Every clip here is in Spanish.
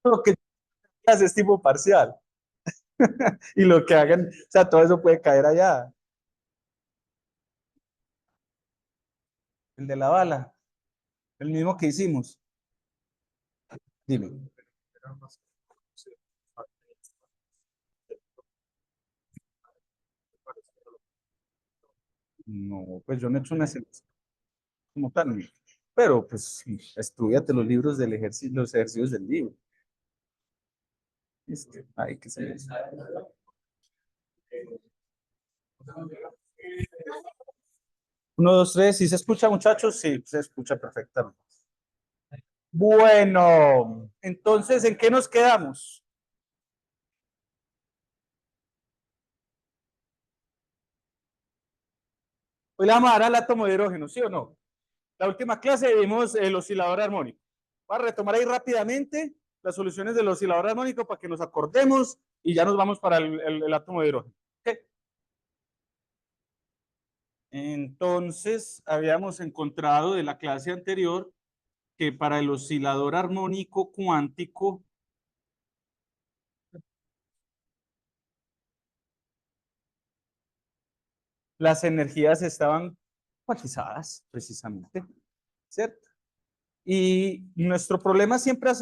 Lo que hace es tipo parcial. Y lo que hagan, o sea, todo eso puede caer allá. El de la bala, el mismo que hicimos. Dime. No, pues yo no he hecho una selección como tal, ¿no? Pero pues sí, estudiate los libros del ejercicio, los ejercicios del libro. Hay que ser eso. Uno, dos, tres, ¿sí se escucha, muchachos? Sí, se escucha perfectamente. Bueno, entonces, ¿en qué nos quedamos? Hoy le vamos a dar al átomo de hidrógeno, ¿sí o no? La última clase vimos el oscilador armónico. Voy a retomar ahí rápidamente las soluciones del oscilador armónico para que nos acordemos y ya nos vamos para el átomo de hidrógeno. ¿Okay? Entonces, habíamos encontrado de la clase anterior que para el oscilador armónico cuántico, las energías estaban cuantizadas, precisamente, ¿cierto? Y nuestro problema siempre ha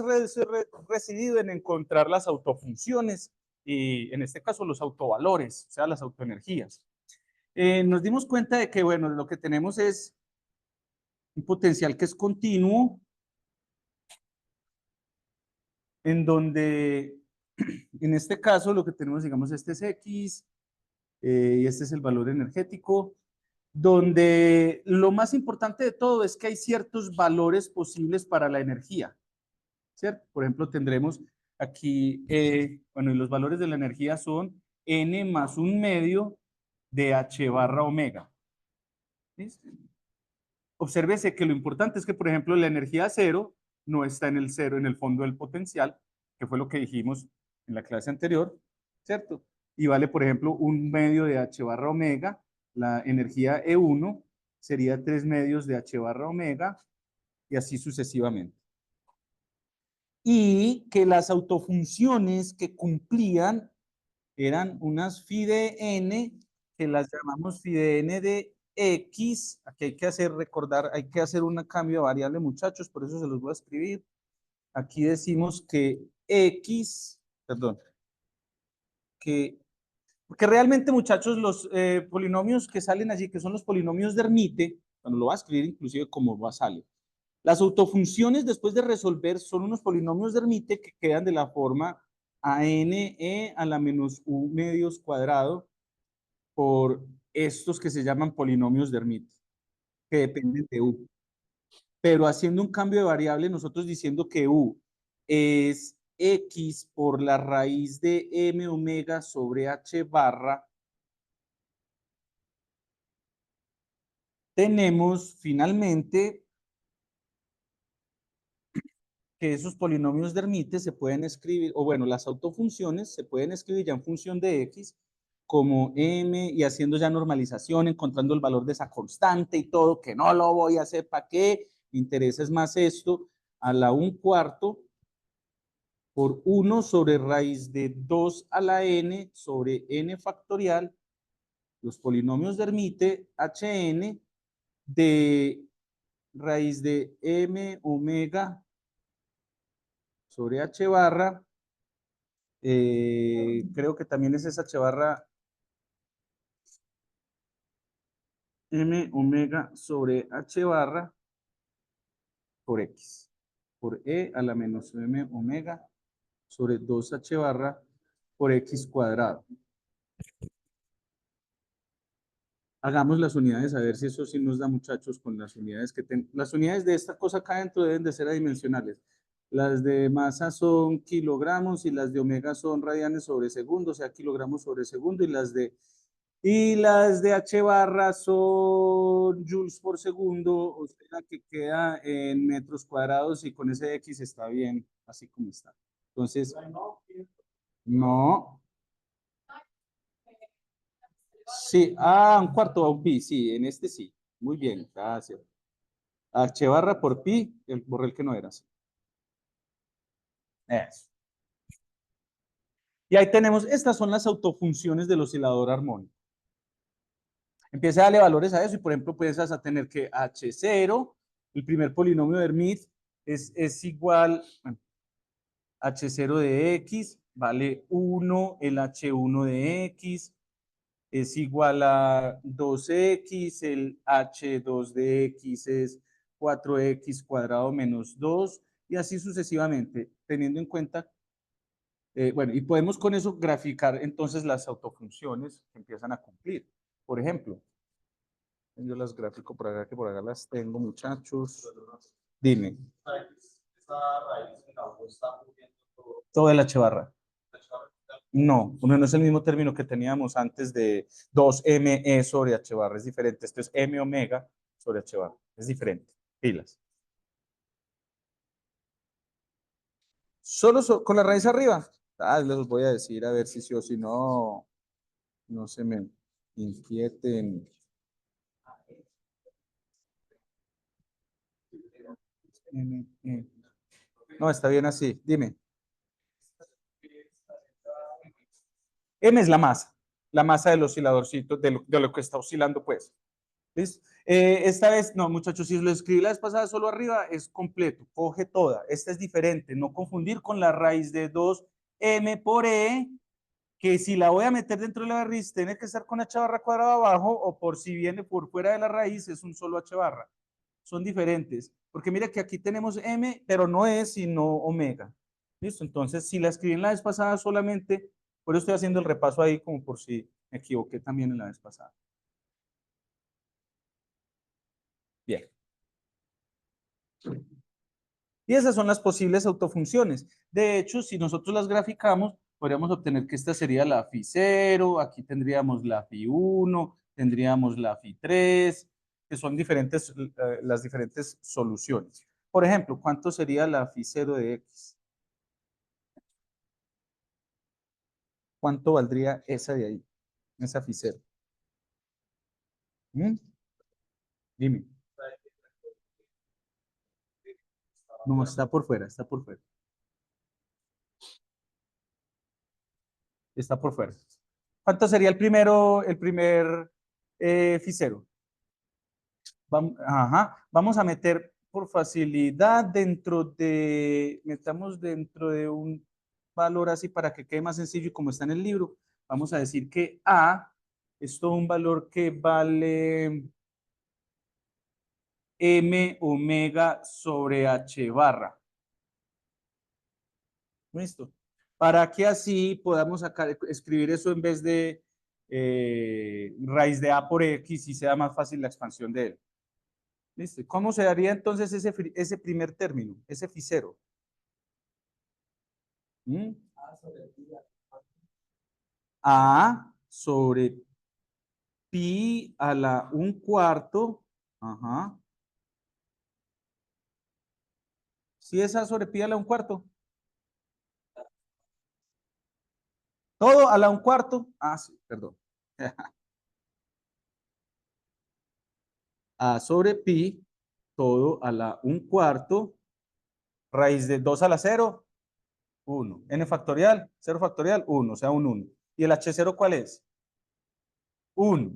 residido en encontrar las autofunciones y en este caso los autovalores, o sea, las autoenergías. Nos dimos cuenta de que, bueno, lo que tenemos es un potencial que es continuo, en donde en este caso lo que tenemos, digamos, este es X y este es el valor energético, donde lo más importante de todo es que hay ciertos valores posibles para la energía, ¿cierto? Por ejemplo, tendremos aquí, bueno, y los valores de la energía son n más un medio de h barra omega. ¿Listo? Obsérvese que lo importante es que, por ejemplo, la energía cero no está en el cero, en el fondo del potencial, que fue lo que dijimos en la clase anterior, ¿cierto? Y vale, por ejemplo, un medio de h barra omega, la energía E1 sería 3 medios de h barra omega, y así sucesivamente. Y que las autofunciones que cumplían eran unas phi de n, que las llamamos phi de n de x. Aquí hay que hacer, recordar, hay que hacer un cambio de variable, muchachos, por eso se los voy a escribir. Aquí decimos que x, perdón, que, porque realmente, muchachos, los polinomios que salen allí, que son los polinomios de Hermite, cuando lo va a escribir inclusive como va a salir. Las autofunciones después de resolver son unos polinomios de Hermite que quedan de la forma a n e a la menos u medios cuadrado por estos que se llaman polinomios de Hermite, que dependen de u. Pero haciendo un cambio de variable, nosotros diciendo que u es x por la raíz de m omega sobre h barra, tenemos finalmente que esos polinomios de Hermite se pueden escribir, o bueno, las autofunciones se pueden escribir ya en función de x como m y haciendo ya normalización, encontrando el valor de esa constante y todo, que no lo voy a hacer, ¿para qué? Me interesa es más esto, a la 1/4 por 1 sobre raíz de 2 a la n sobre n factorial, los polinomios de Hermite, hn, de raíz de m omega sobre h barra, creo que también es esa h barra m omega sobre h barra por x, por e a la menos m omega sobre 2h barra por x cuadrado. Hagamos las unidades, a ver si eso sí nos da, muchachos, con las unidades que tenemos. Las unidades de esta cosa acá adentro deben de ser adimensionales. Las de masa son kilogramos y las de omega son radianes sobre segundo, o sea, kilogramos sobre segundo, y las de h barra son joules por segundo, o sea, que queda en metros cuadrados y con ese x está bien, así como está. Entonces, no. Sí, un cuarto a un pi, sí, en este sí. Muy bien, gracias. H barra por pi, borré el que no era así. Eso. Y ahí tenemos, estas son las autofunciones del oscilador armónico. Empieza a darle valores a eso y, por ejemplo, puedes a tener que H0, el primer polinomio de Hermite, es igual, bueno, H0 de X vale 1, el H1 de X es igual a 2X, el H2 de X es 4X cuadrado menos 2, y así sucesivamente, teniendo en cuenta, bueno, y podemos con eso graficar entonces las autofunciones que empiezan a cumplir. Por ejemplo, yo las gráfico por acá, que por acá las tengo, muchachos. Dime. Todo el H barra. No, no es el mismo término que teníamos antes de 2ME sobre H barra, es diferente. Esto es M omega sobre H barra, es diferente. Pilas. Solo con la raíz arriba. Les voy a decir a ver si sí o si no, no se me inquieten. No, está bien así. Dime. M es la masa del osciladorcito, de lo que está oscilando, pues. ¿Listo? Esta vez, no, muchachos, si lo escribí la vez pasada solo arriba, es completo, coge toda. Esta es diferente, no confundir con la raíz de 2m por e, que si la voy a meter dentro de la raíz, tiene que estar con h barra cuadrada abajo, o por si viene por fuera de la raíz, es un solo h barra. Son diferentes, porque mira que aquí tenemos m, pero no es sino omega. ¿Listo? Entonces, si la escribí en la vez pasada solamente, por eso estoy haciendo el repaso ahí, como por si me equivoqué también en la vez pasada. Bien. Y esas son las posibles autofunciones. De hecho, si nosotros las graficamos, podríamos obtener que esta sería la phi 0, aquí tendríamos la phi 1, tendríamos la phi 3, que son diferentes, las diferentes soluciones. Por ejemplo, ¿cuánto sería la phi 0 de x? ¿Cuánto valdría esa de ahí? Esa phi 0. ¿Mm? Dime. No, está por fuera, está por fuera. Está por fuera. ¿Cuánto sería el primer phi 0? Vamos a meter por facilidad metamos dentro de un valor así para que quede más sencillo y como está en el libro, vamos a decir que A es todo un valor que vale M omega sobre H barra. ¿Listo? Para que así podamos escribir eso en vez de raíz de A por X y sea más fácil la expansión de él. ¿Listo? ¿Cómo se daría entonces ese primer término, ese phi 0? ¿Mm? A sobre pi a la un cuarto. Ajá. ¿Sí es A sobre pi a la un cuarto? ¿Todo a la un cuarto? Ah, sí, perdón. A sobre pi, todo a la un cuarto, raíz de 2 a la 0, 1. N factorial, 0 factorial, 1, o sea, un 1. ¿Y el H0 cuál es? 1.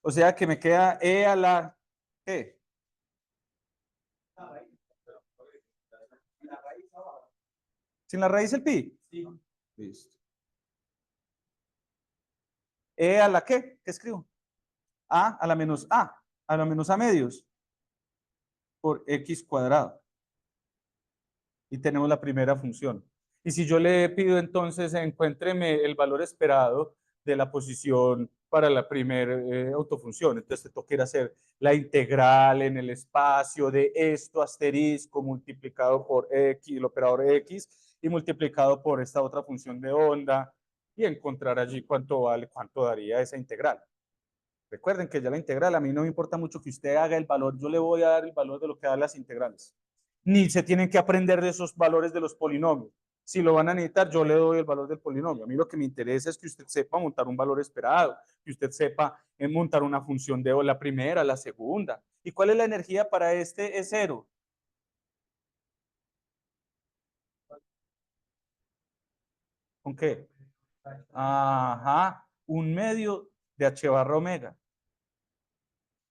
O sea que me queda E a la, ¿qué? ¿Sin la raíz el pi? Sí. Listo. ¿E a la qué? ¿Qué escribo? A la menos a la menos a medios, por x cuadrado. Y tenemos la primera función. Y si yo le pido entonces, encuéntreme el valor esperado de la posición para la primera autofunción. Entonces te toca ir a hacer la integral en el espacio de esto asterisco multiplicado por x, el operador x, y multiplicado por esta otra función de onda, y encontrar allí cuánto vale, cuánto daría esa integral. Recuerden que ya la integral, a mí no me importa mucho que usted haga el valor, yo le voy a dar el valor de lo que dan las integrales. Ni se tienen que aprender de esos valores de los polinomios. Si lo van a necesitar, yo le doy el valor del polinomio. A mí lo que me interesa es que usted sepa montar un valor esperado, que usted sepa montar una función de la primera, la segunda. ¿Y cuál es la energía para este? Es cero. ¿Con qué? Ajá, 1/2 de H barra omega.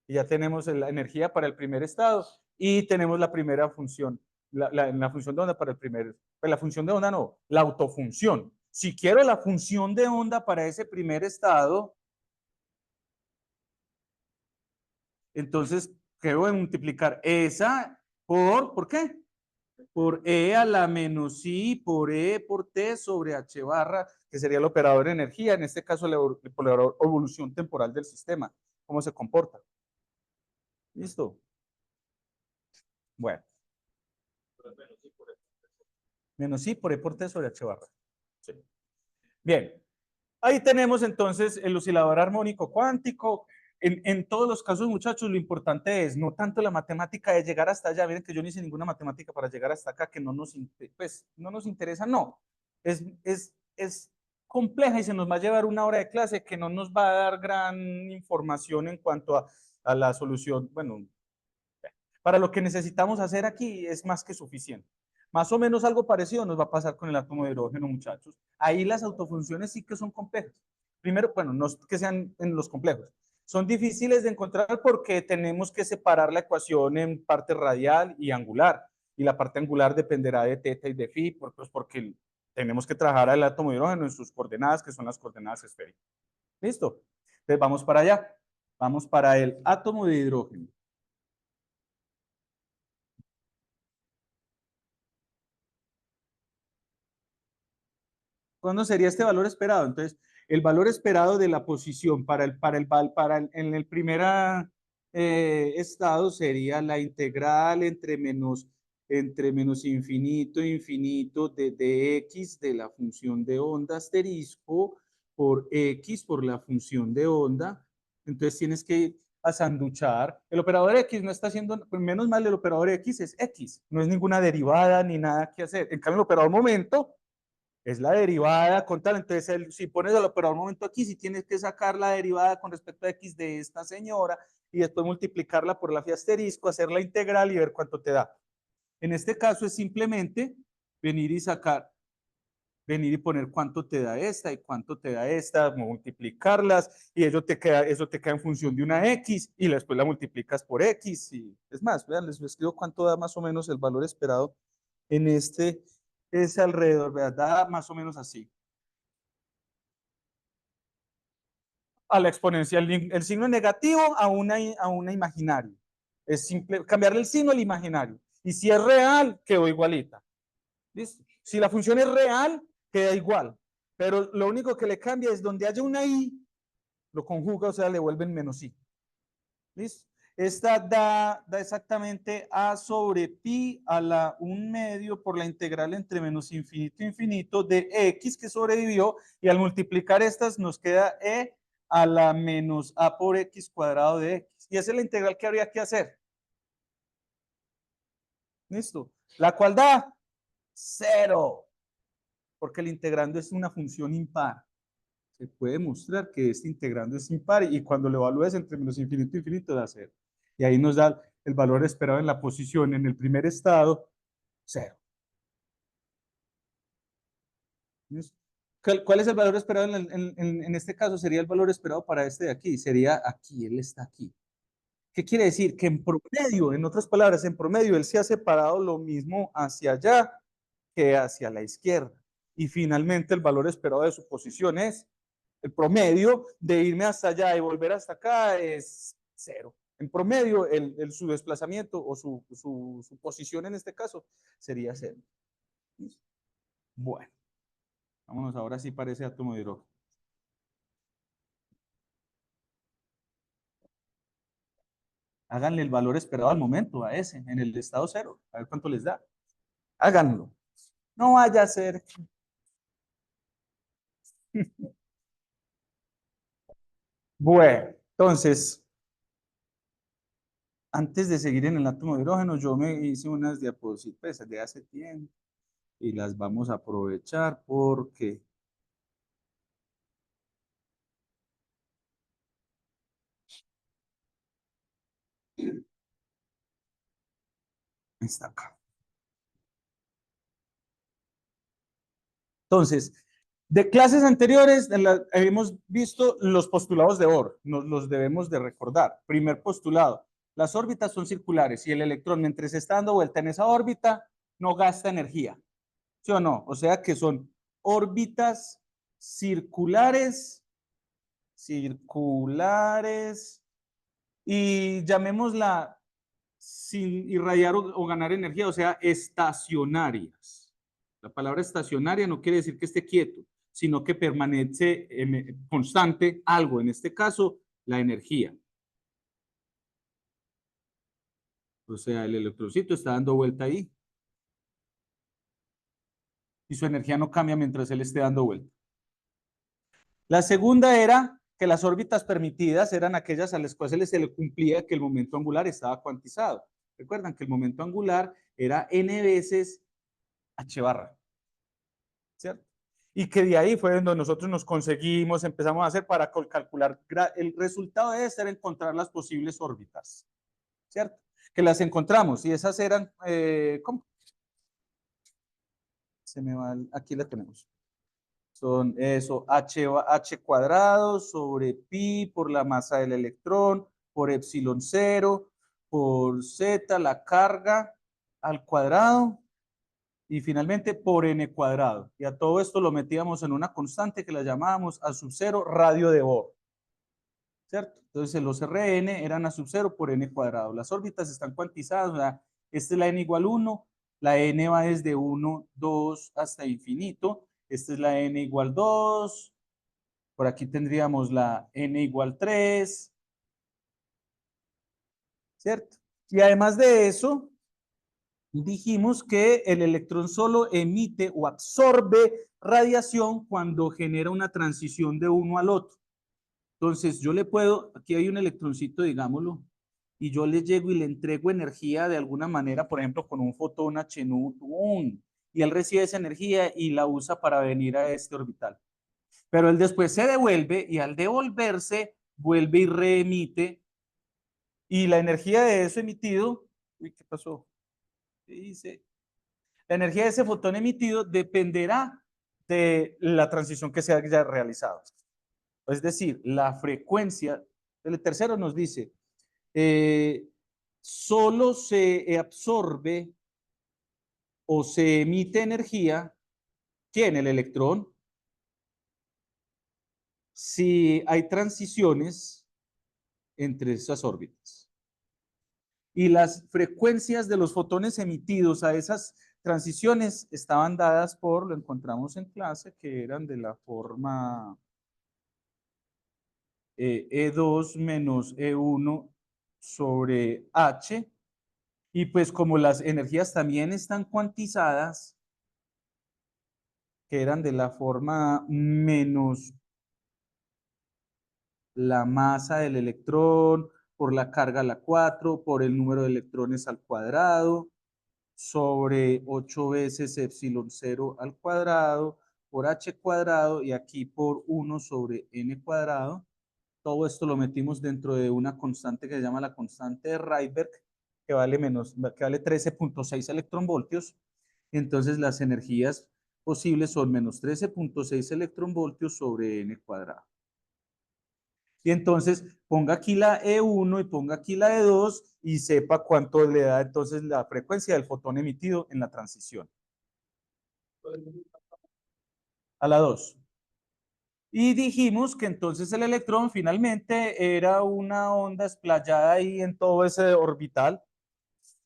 Y ya tenemos la energía para el primer estado y tenemos la primera función, la función de onda para el primer, pues la función de onda no, la autofunción. Si quiero la función de onda para ese primer estado, entonces debo de multiplicar esa ¿por qué? Por E a la menos I por E por T sobre H barra, que sería el operador de energía, en este caso la evolución temporal del sistema, cómo se comporta. ¿Listo? Bueno, menos I por E por T sobre H barra. Sí. Bien, ahí tenemos entonces el oscilador armónico cuántico. En todos los casos, muchachos, lo importante es no tanto la matemática de llegar hasta allá. Miren que yo no hice ninguna matemática para llegar hasta acá, que no nos, pues, no nos interesa, no. Es compleja y se nos va a llevar una hora de clase que no nos va a dar gran información en cuanto a la solución. Bueno, para lo que necesitamos hacer aquí es más que suficiente. Más o menos algo parecido nos va a pasar con el átomo de hidrógeno, muchachos. Ahí las autofunciones sí que son complejas. Primero, bueno, no es que sean en los complejos. Son difíciles de encontrar porque tenemos que separar la ecuación en parte radial y angular. Y la parte angular dependerá de teta y de phi, pues porque tenemos que trabajar al átomo de hidrógeno en sus coordenadas, que son las coordenadas esféricas. ¿Listo? Entonces vamos para allá. Vamos para el átomo de hidrógeno. ¿Cuándo sería este valor esperado? Entonces, el valor esperado de la posición en el primer estado sería la integral entre menos infinito e infinito de x de la función de onda asterisco por x por la función de onda. Entonces tienes que asanduchar. El operador x no está haciendo, menos mal el operador x es x, no es ninguna derivada ni nada que hacer. En cambio, el operador momento es la derivada con tal. Entonces, si pones el operador momento aquí, si tienes que sacar la derivada con respecto a x de esta señora y después multiplicarla por la phi asterisco, hacer la integral y ver cuánto te da. En este caso es simplemente venir y sacar, venir y poner cuánto te da esta y cuánto te da esta, multiplicarlas y eso te queda en función de una x y después la multiplicas por x. Y es más, vean, les escribo cuánto da más o menos el valor esperado en este, es alrededor, ¿verdad? Da más o menos así. A la exponencial, el signo negativo a una imaginario. Es simple, cambiarle el signo al imaginario. Y si es real, quedó igualita. ¿Listo? Si la función es real, queda igual. Pero lo único que le cambia es donde haya una i, lo conjuga, o sea, le vuelven menos i. ¿Listo? Esta da exactamente a sobre pi a la 1/2 por la integral entre menos infinito e infinito de x que sobrevivió, y al multiplicar estas nos queda e a la menos a por x cuadrado de x. Y esa es la integral que habría que hacer. ¿Listo? La cual da 0, porque el integrando es una función impar. Se puede mostrar que este integrando es impar y cuando lo evalúes entre menos infinito e infinito da 0. Y ahí nos da el valor esperado en la posición en el primer estado, 0. ¿Cuál es el valor esperado en este caso? Sería el valor esperado para este de aquí. Sería aquí, él está aquí. ¿Qué quiere decir? Que en promedio, en otras palabras, en promedio, él se ha separado lo mismo hacia allá que hacia la izquierda. Y finalmente el valor esperado de su posición es el promedio de irme hasta allá y volver hasta acá es 0. En promedio, su desplazamiento o su posición en este caso sería 0. Bueno, vámonos ahora sí para ese átomo de hidrógeno. Háganle el valor esperado al momento a ese, en el estado 0. A ver cuánto les da. Háganlo. No vaya a ser. Bueno, entonces, antes de seguir en el átomo de hidrógeno, yo me hice unas diapositivas de hace tiempo y las vamos a aprovechar porque está acá. Entonces, De clases anteriores hemos visto los postulados de Bohr, nos los debemos de recordar. Primer postulado, las órbitas son circulares y el electrón mientras está dando vuelta en esa órbita no gasta energía, ¿sí o no? O sea que son órbitas circulares, y llamémosla sin irradiar o ganar energía, o sea, estacionarias. La palabra estacionaria no quiere decir que esté quieto, sino que permanece constante algo, en este caso, la energía. O sea, el electroncito está dando vuelta ahí y su energía no cambia mientras él esté dando vuelta. La segunda era que las órbitas permitidas eran aquellas a las cuales se le cumplía que el momento angular estaba cuantizado. Recuerdan que el momento angular era n veces h barra, ¿cierto? Y que de ahí fue donde nosotros nos conseguimos, empezamos a hacer para calcular el resultado de esto era encontrar las posibles órbitas, ¿cierto? Que las encontramos y esas eran, ¿cómo? Se me va, aquí la tenemos. Son eso, h cuadrado sobre pi por la masa del electrón, por epsilon 0, por z, la carga al cuadrado, y finalmente por n cuadrado. Y a todo esto lo metíamos en una constante que la llamábamos a sub 0 radio de Bohr, ¿cierto? Entonces los Rn eran a sub 0 por n cuadrado. Las órbitas están cuantizadas, o sea, esta es la n igual 1, la n va desde 1, 2 hasta infinito, esta es la n igual 2, por aquí tendríamos la n igual 3, ¿cierto? Y además de eso, dijimos que el electrón solo emite o absorbe radiación cuando genera una transición de uno al otro. Entonces, yo le puedo, aquí hay un electroncito, digámoslo, y yo le llego y le entrego energía de alguna manera, por ejemplo, con un fotón HNU, y él recibe esa energía y la usa para venir a este orbital. Pero él después se devuelve y al devolverse, vuelve y reemite, y la energía de eso emitido, uy, ¿qué pasó? Dice, la energía de ese fotón emitido dependerá de la transición que se haya realizado. Es decir, la frecuencia, el tercero nos dice, solo se absorbe o se emite energía, ¿quién? El electrón. Si hay transiciones entre esas órbitas. Y las frecuencias de los fotones emitidos a esas transiciones estaban dadas por, lo encontramos en clase, que eran de la forma E2 menos E1 sobre H. Y pues como las energías también están cuantizadas, que eran de la forma menos la masa del electrón por la carga a la 4, por el número de electrones al cuadrado, sobre 8 veces epsilon 0 al cuadrado, por h cuadrado, y aquí por 1 sobre n cuadrado. Todo esto lo metimos dentro de una constante que se llama la constante de Rydberg, que vale, que vale 13.6 electronvoltios. Entonces las energías posibles son menos 13.6 electronvoltios sobre n cuadrado. Y entonces ponga aquí la E1 y ponga aquí la E2 y sepa cuánto le da entonces la frecuencia del fotón emitido en la transición. A la 2. Y dijimos que entonces el electrón finalmente era una onda esplayada ahí en todo ese orbital.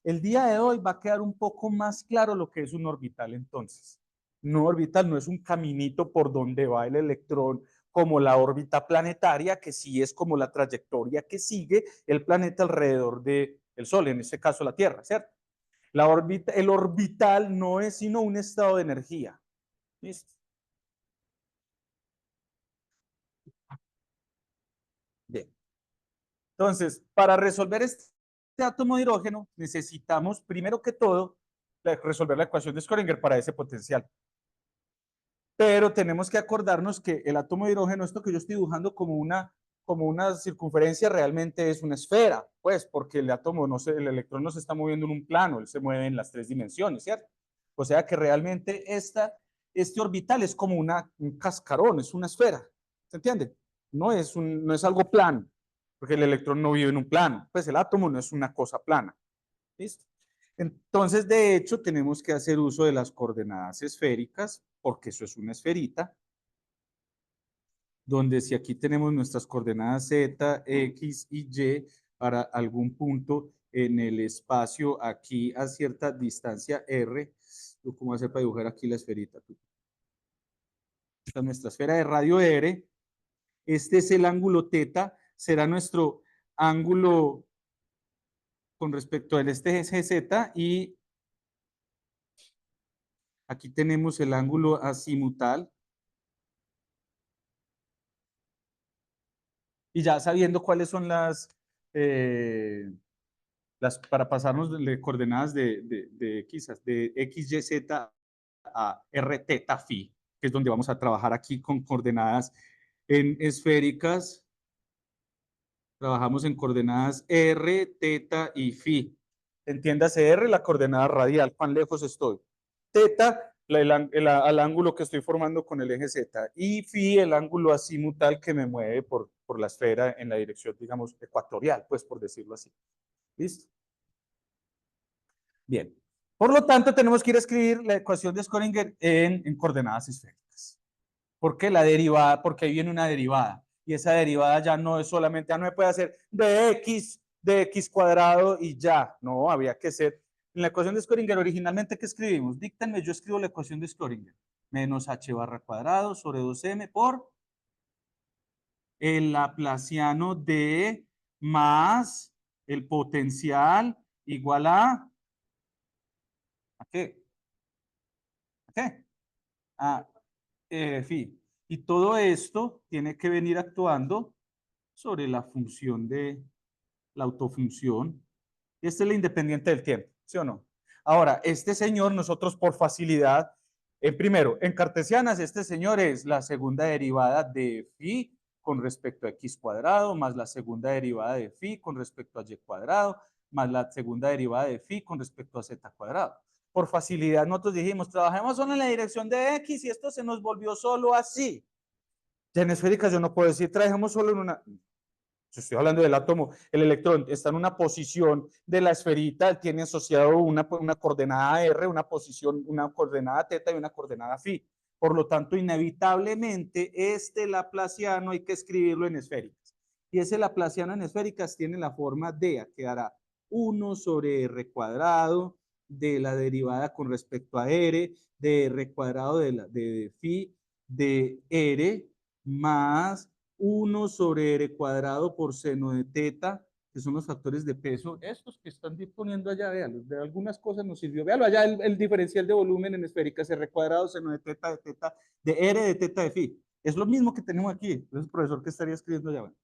El día de hoy va a quedar un poco más claro lo que es un orbital entonces. Un orbital no es un caminito por donde va el electrón como la órbita planetaria, que sí es como la trayectoria que sigue el planeta alrededor del Sol, en este caso la Tierra, ¿cierto? El orbital no es sino un estado de energía. ¿Listo? Bien. Entonces, para resolver este átomo de hidrógeno, necesitamos, primero que todo, resolver la ecuación de Schrödinger para ese potencial. Pero tenemos que acordarnos que el átomo de hidrógeno, esto que yo estoy dibujando como una circunferencia, realmente es una esfera, pues, porque el átomo, no se, el electrón no se está moviendo en un plano, él se mueve en las 3 dimensiones, ¿cierto? O sea que realmente esta este orbital es como un cascarón, es una esfera. ¿Se entiende? No es algo plano, porque el electrón no vive en un plano. Pues el átomo no es una cosa plana. ¿Listo? Entonces, de hecho, tenemos que hacer uso de las coordenadas esféricas, porque eso es una esferita, donde si aquí tenemos nuestras coordenadas Z, X y Y para algún punto en el espacio aquí a cierta distancia R, ¿cómo hacer para dibujar aquí la esferita? Esta es nuestra esfera de radio R, este es el ángulo teta, será nuestro ángulo con respecto al este Z y aquí tenemos el ángulo azimutal. Y ya sabiendo cuáles son para pasarnos de coordenadas de X, Y, Z a R, teta, phi, que es donde vamos a trabajar aquí con coordenadas en esféricas. Trabajamos en coordenadas R, teta y phi. Entiéndase R, la coordenada radial, cuán lejos estoy. Teta, al ángulo que estoy formando con el eje Z. Y phi, el ángulo azimutal que me mueve por la esfera en la dirección, digamos, ecuatorial, pues por decirlo así. ¿Listo? Bien. Por lo tanto, tenemos que ir a escribir la ecuación de Schrödinger en coordenadas esféricas. ¿Por qué la derivada? Porque ahí viene una derivada. Y esa derivada ya no es solamente, ya no me puede hacer de x cuadrado y ya. No, había que ser. En la ecuación de Schrödinger, originalmente, ¿qué escribimos? Díctenme, yo escribo la ecuación de Schrödinger. Menos h barra cuadrado sobre 2m por el laplaciano de más el potencial igual ¿a qué? ¿A qué? A phi. Y todo esto tiene que venir actuando sobre la función de la autofunción. Esta es la independiente del tiempo, ¿sí o no? Ahora, este señor, nosotros por facilidad, primero, en cartesianas, este señor es la segunda derivada de phi con respecto a x cuadrado, más la segunda derivada de phi con respecto a y cuadrado, más la segunda derivada de phi con respecto a z cuadrado. Por facilidad, nosotros dijimos, trabajemos solo en la dirección de x y esto se nos volvió solo así. Ya en esféricas yo no puedo decir, trabajemos solo en una, estoy hablando del átomo, el electrón está en una posición de la esferita, tiene asociado una coordenada R, una posición, una coordenada teta y una coordenada phi. Por lo tanto, inevitablemente, este laplaciano hay que escribirlo en esféricas. Y ese laplaciano en esféricas tiene la forma de, que hará 1 sobre R cuadrado de la derivada con respecto a R, de R cuadrado de phi, de R, más 1 sobre R cuadrado por seno de teta, que son los factores de peso, estos que están disponiendo allá, véanlos, de algunas cosas nos sirvió, véanlo allá, el diferencial de volumen en esféricas, R cuadrado, seno de teta, de R de teta de phi, es lo mismo que tenemos aquí, entonces profesor que estaría escribiendo allá, bueno,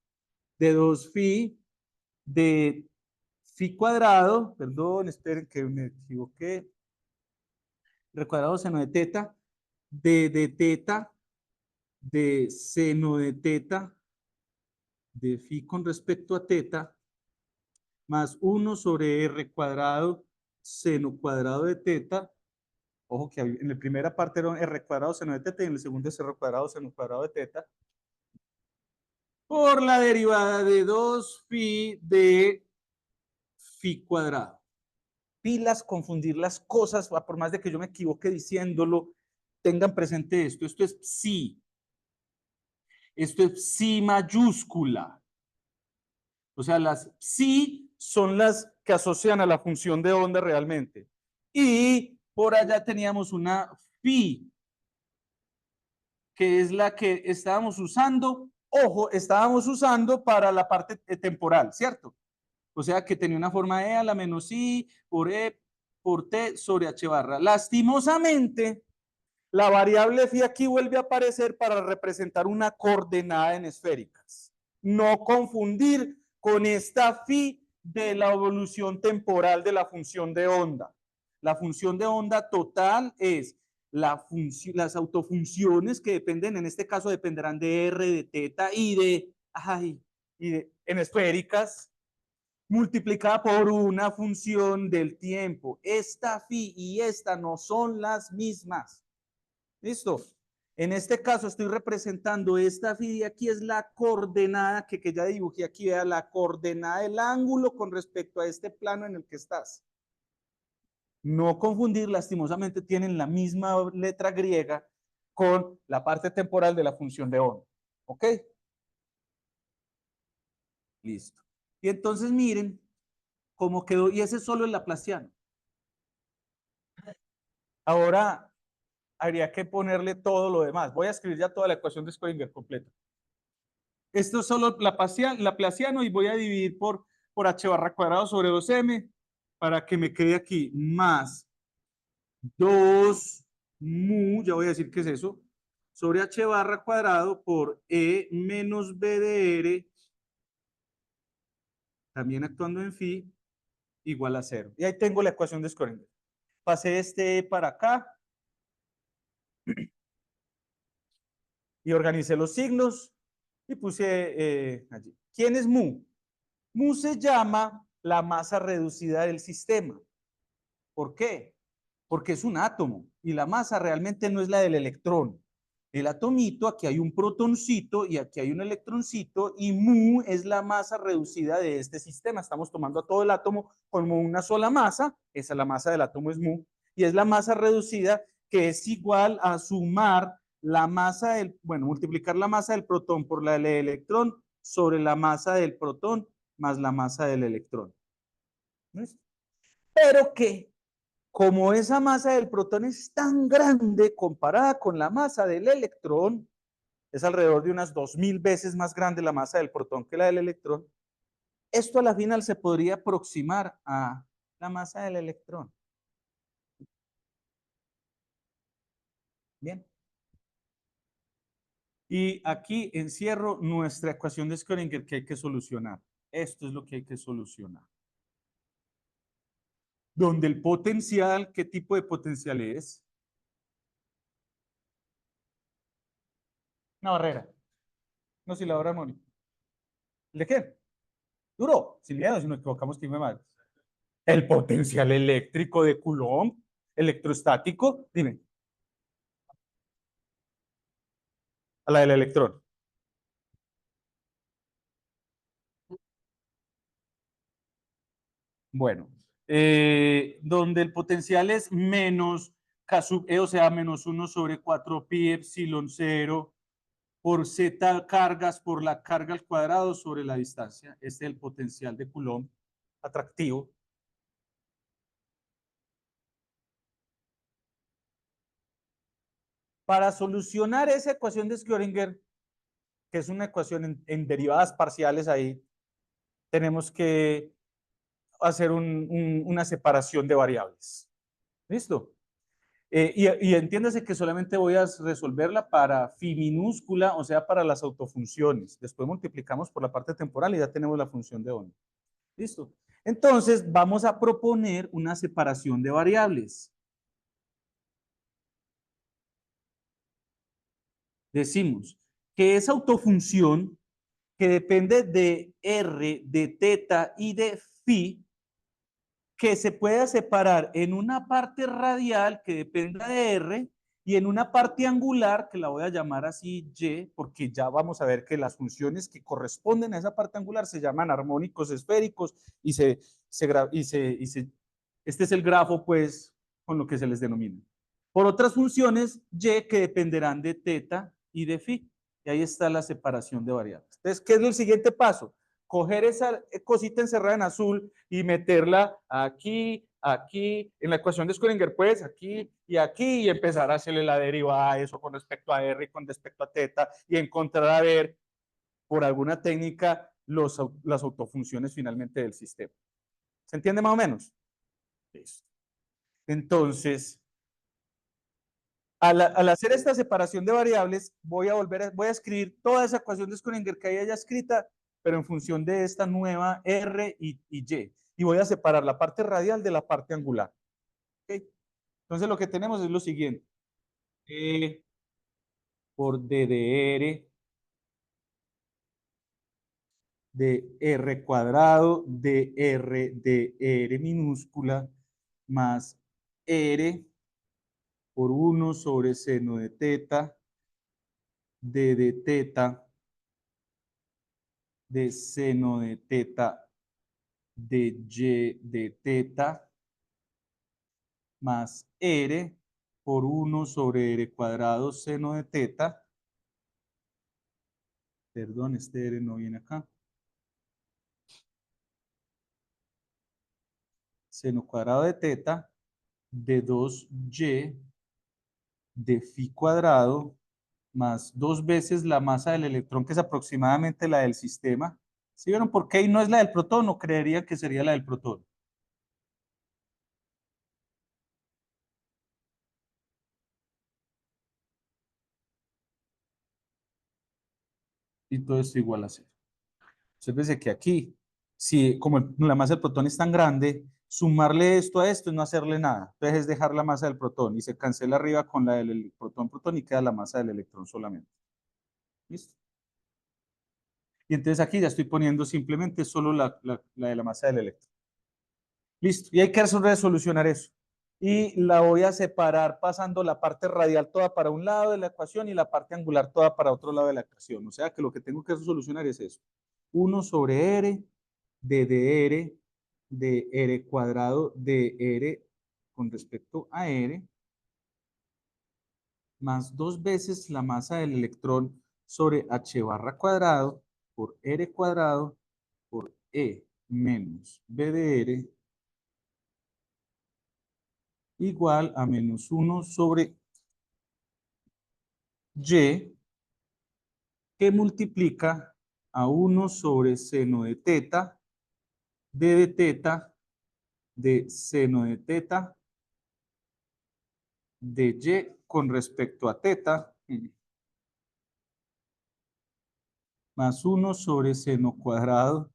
de 2 phi, de phi cuadrado, perdón, esperen que me equivoqué, R cuadrado, seno de teta, de teta, de seno de teta, de phi con respecto a teta, más 1 sobre r cuadrado seno cuadrado de teta. Ojo que en la primera parte era r cuadrado seno de teta y en la segunda es r cuadrado seno cuadrado de teta. Por la derivada de 2 phi de phi cuadrado. Pilas, confundir las cosas, por más de que yo me equivoque diciéndolo, tengan presente esto. Esto es psi. Esto es psi mayúscula. O sea, las psi son las que asocian a la función de onda realmente. Y por allá teníamos una phi, que es la que estábamos usando, ojo, estábamos usando para la parte temporal, ¿cierto? O sea, que tenía una forma E a la menos I por E por T sobre H barra. Lastimosamente, la variable phi aquí vuelve a aparecer para representar una coordenada en esféricas. No confundir con esta phi de la evolución temporal de la función de onda. La función de onda total es las autofunciones que dependen, en este caso dependerán de R, de teta en esféricas, multiplicada por una función del tiempo. Esta phi y esta no son las mismas. ¿Listo? En este caso estoy representando esta phi de aquí es la coordenada que ya dibujé aquí, vea la coordenada del ángulo con respecto a este plano en el que estás. No confundir, lastimosamente tienen la misma letra griega con la parte temporal de la función de Ohm. ¿Ok? Listo. Y entonces miren cómo quedó, y ese es solo el laplaciano. Ahora habría que ponerle todo lo demás. Voy a escribir ya toda la ecuación de Schrödinger completa. Esto es solo laplaciano y voy a dividir por h barra cuadrado sobre 2m para que me quede aquí más 2 mu, ya voy a decir qué es eso, sobre h barra cuadrado por e menos b de r, también actuando en phi, igual a 0. Y ahí tengo la ecuación de Schrödinger. Pasé este e para acá y organicé los signos y puse allí. ¿Quién es mu? Mu se llama la masa reducida del sistema. ¿Por qué? Porque es un átomo y la masa realmente no es la del electrón. El atomito, aquí hay un protoncito y aquí hay un electroncito y mu es la masa reducida de este sistema. Estamos tomando a todo el átomo como una sola masa, esa es la masa del átomo es mu, y es la masa reducida que es igual a sumar la masa del, bueno, multiplicar la masa del protón por la del electrón sobre la masa del protón más la masa del electrón. ¿Listo? Pero que como esa masa del protón es tan grande comparada con la masa del electrón, es alrededor de unas 2000 veces más grande la masa del protón que la del electrón, esto a la final se podría aproximar a la masa del electrón. Bien. Y aquí encierro nuestra ecuación de Schrödinger que hay que solucionar. Esto es lo que hay que solucionar. Donde el potencial, ¿qué tipo de potencial es? Una barrera. No, si la barra armónica. ¿De qué? Duro, sin miedo, si nos equivocamos, que me mal. El potencial eléctrico de Coulomb, electrostático, dime, a la del electrón. Bueno, donde el potencial es menos K sub E, o sea, menos 1 sobre 4 pi epsilon 0 por z cargas por la carga al cuadrado sobre la distancia. Este es el potencial de Coulomb atractivo. Para solucionar esa ecuación de Schrödinger, que es una ecuación en derivadas parciales ahí, tenemos que hacer una separación de variables. ¿Listo? Y entiéndase que solamente voy a resolverla para phi minúscula, o sea, para las autofunciones. Después multiplicamos por la parte temporal y ya tenemos la función de onda. ¿Listo? Entonces, vamos a proponer una separación de variables. Decimos que esa autofunción que depende de R, de teta y de phi, que se pueda separar en una parte radial que dependa de R y en una parte angular, que la voy a llamar así Y, porque ya vamos a ver que las funciones que corresponden a esa parte angular se llaman armónicos esféricos y este es el grafo, pues, con lo que se les denomina. Por otras funciones Y que dependerán de teta y de phi. Y ahí está la separación de variables. Entonces, ¿qué es el siguiente paso? Coger esa cosita encerrada en azul y meterla aquí, aquí, en la ecuación de Schrödinger, pues aquí y empezar a hacerle la derivada a eso con respecto a R y con respecto a teta y encontrar a ver por alguna técnica las autofunciones finalmente del sistema. ¿Se entiende más o menos? Listo. Entonces, al hacer esta separación de variables, voy a escribir toda esa ecuación de Schrödinger que haya escrita, pero en función de esta nueva R y Y. Y voy a separar la parte radial de la parte angular. ¿Okay? Entonces lo que tenemos es lo siguiente. E por D de R de R cuadrado de R de R minúscula más R por 1 sobre seno de teta de teta de seno de teta de y de teta más r por 1 sobre r cuadrado seno de teta. Perdón, este r no viene acá. Seno cuadrado de teta de 2y de phi cuadrado más 2 veces la masa del electrón, que es aproximadamente la del sistema. ¿Sí vieron por qué? Y no es la del protón, o creería que sería la del protón. Y todo esto igual a cero. Entonces, que aquí, si como la masa del protón es tan grande, sumarle esto a esto es no hacerle nada. Entonces es dejar la masa del protón y se cancela arriba con la del protón y queda la masa del electrón solamente. ¿Listo? Y entonces aquí ya estoy poniendo simplemente solo la de la masa del electrón. Listo. Y hay que resolucionar eso. Y la voy a separar pasando la parte radial toda para un lado de la ecuación y la parte angular toda para otro lado de la ecuación. O sea que lo que tengo que solucionar es eso. 1 sobre r de dr de r cuadrado de r con respecto a r más 2 veces la masa del electrón sobre h barra cuadrado por r cuadrado por e menos b de r igual a menos 1 sobre y que multiplica a 1 sobre seno de teta de teta de seno de teta de y con respecto a teta más 1 sobre seno cuadrado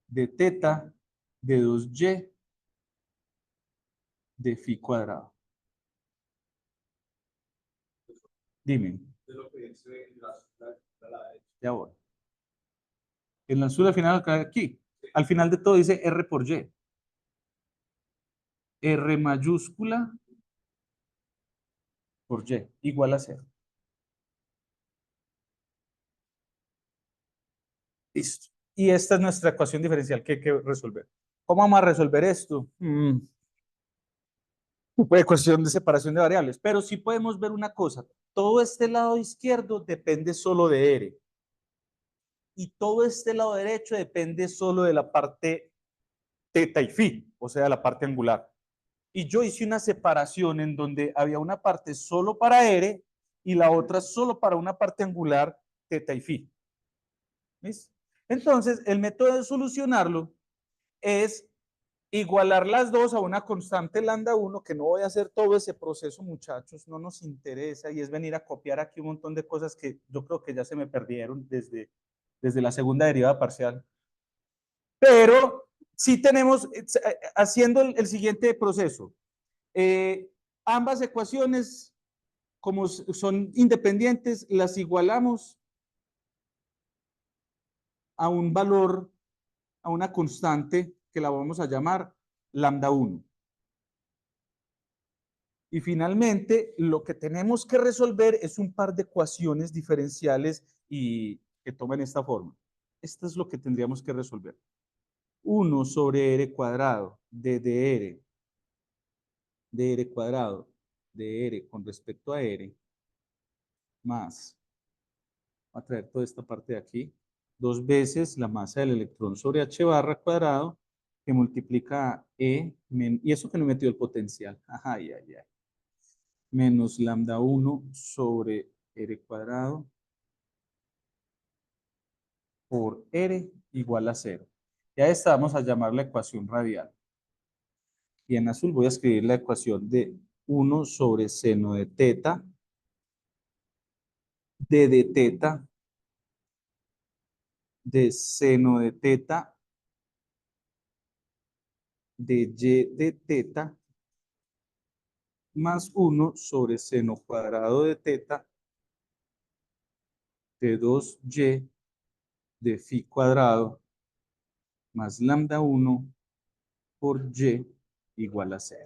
de teta de 2y de phi cuadrado. Dime. Ya voy. En la azul al final, aquí, al final de todo dice R por Y. R mayúscula por Y igual a 0. Listo. Y esta es nuestra ecuación diferencial que hay que resolver. ¿Cómo vamos a resolver esto? Ecuación de separación de variables. Pero sí podemos ver una cosa. Todo este lado izquierdo depende solo de R. Y todo este lado derecho depende solo de la parte teta y phi, o sea, la parte angular. Y yo hice una separación en donde había una parte solo para R y la otra solo para una parte angular teta y phi. ¿Listo? Entonces, el método de solucionarlo es igualar las dos a una constante lambda 1, que no voy a hacer todo ese proceso, muchachos, no nos interesa, y es venir a copiar aquí un montón de cosas que yo creo que ya se me perdieron desde la segunda derivada parcial. Pero sí tenemos, haciendo el siguiente proceso, ambas ecuaciones, como son independientes, las igualamos a un valor, a una constante que la vamos a llamar lambda 1. Y finalmente, lo que tenemos que resolver es un par de ecuaciones diferenciales y que toman esta forma. Esto es lo que tendríamos que resolver. 1 sobre r cuadrado de dr cuadrado de r con respecto a r más, voy a traer toda esta parte de aquí, 2 veces la masa del electrón sobre h barra cuadrado que multiplica a e, y eso que no he metido el potencial, ay, ay, ay, menos lambda 1 sobre r cuadrado por r igual a 0. Y a esta vamos a llamar la ecuación radial. Y en azul voy a escribir la ecuación de 1 sobre seno de teta de teta de seno de teta de y de teta más 1 sobre seno cuadrado de teta de 2y de phi cuadrado más lambda 1 por y igual a 0.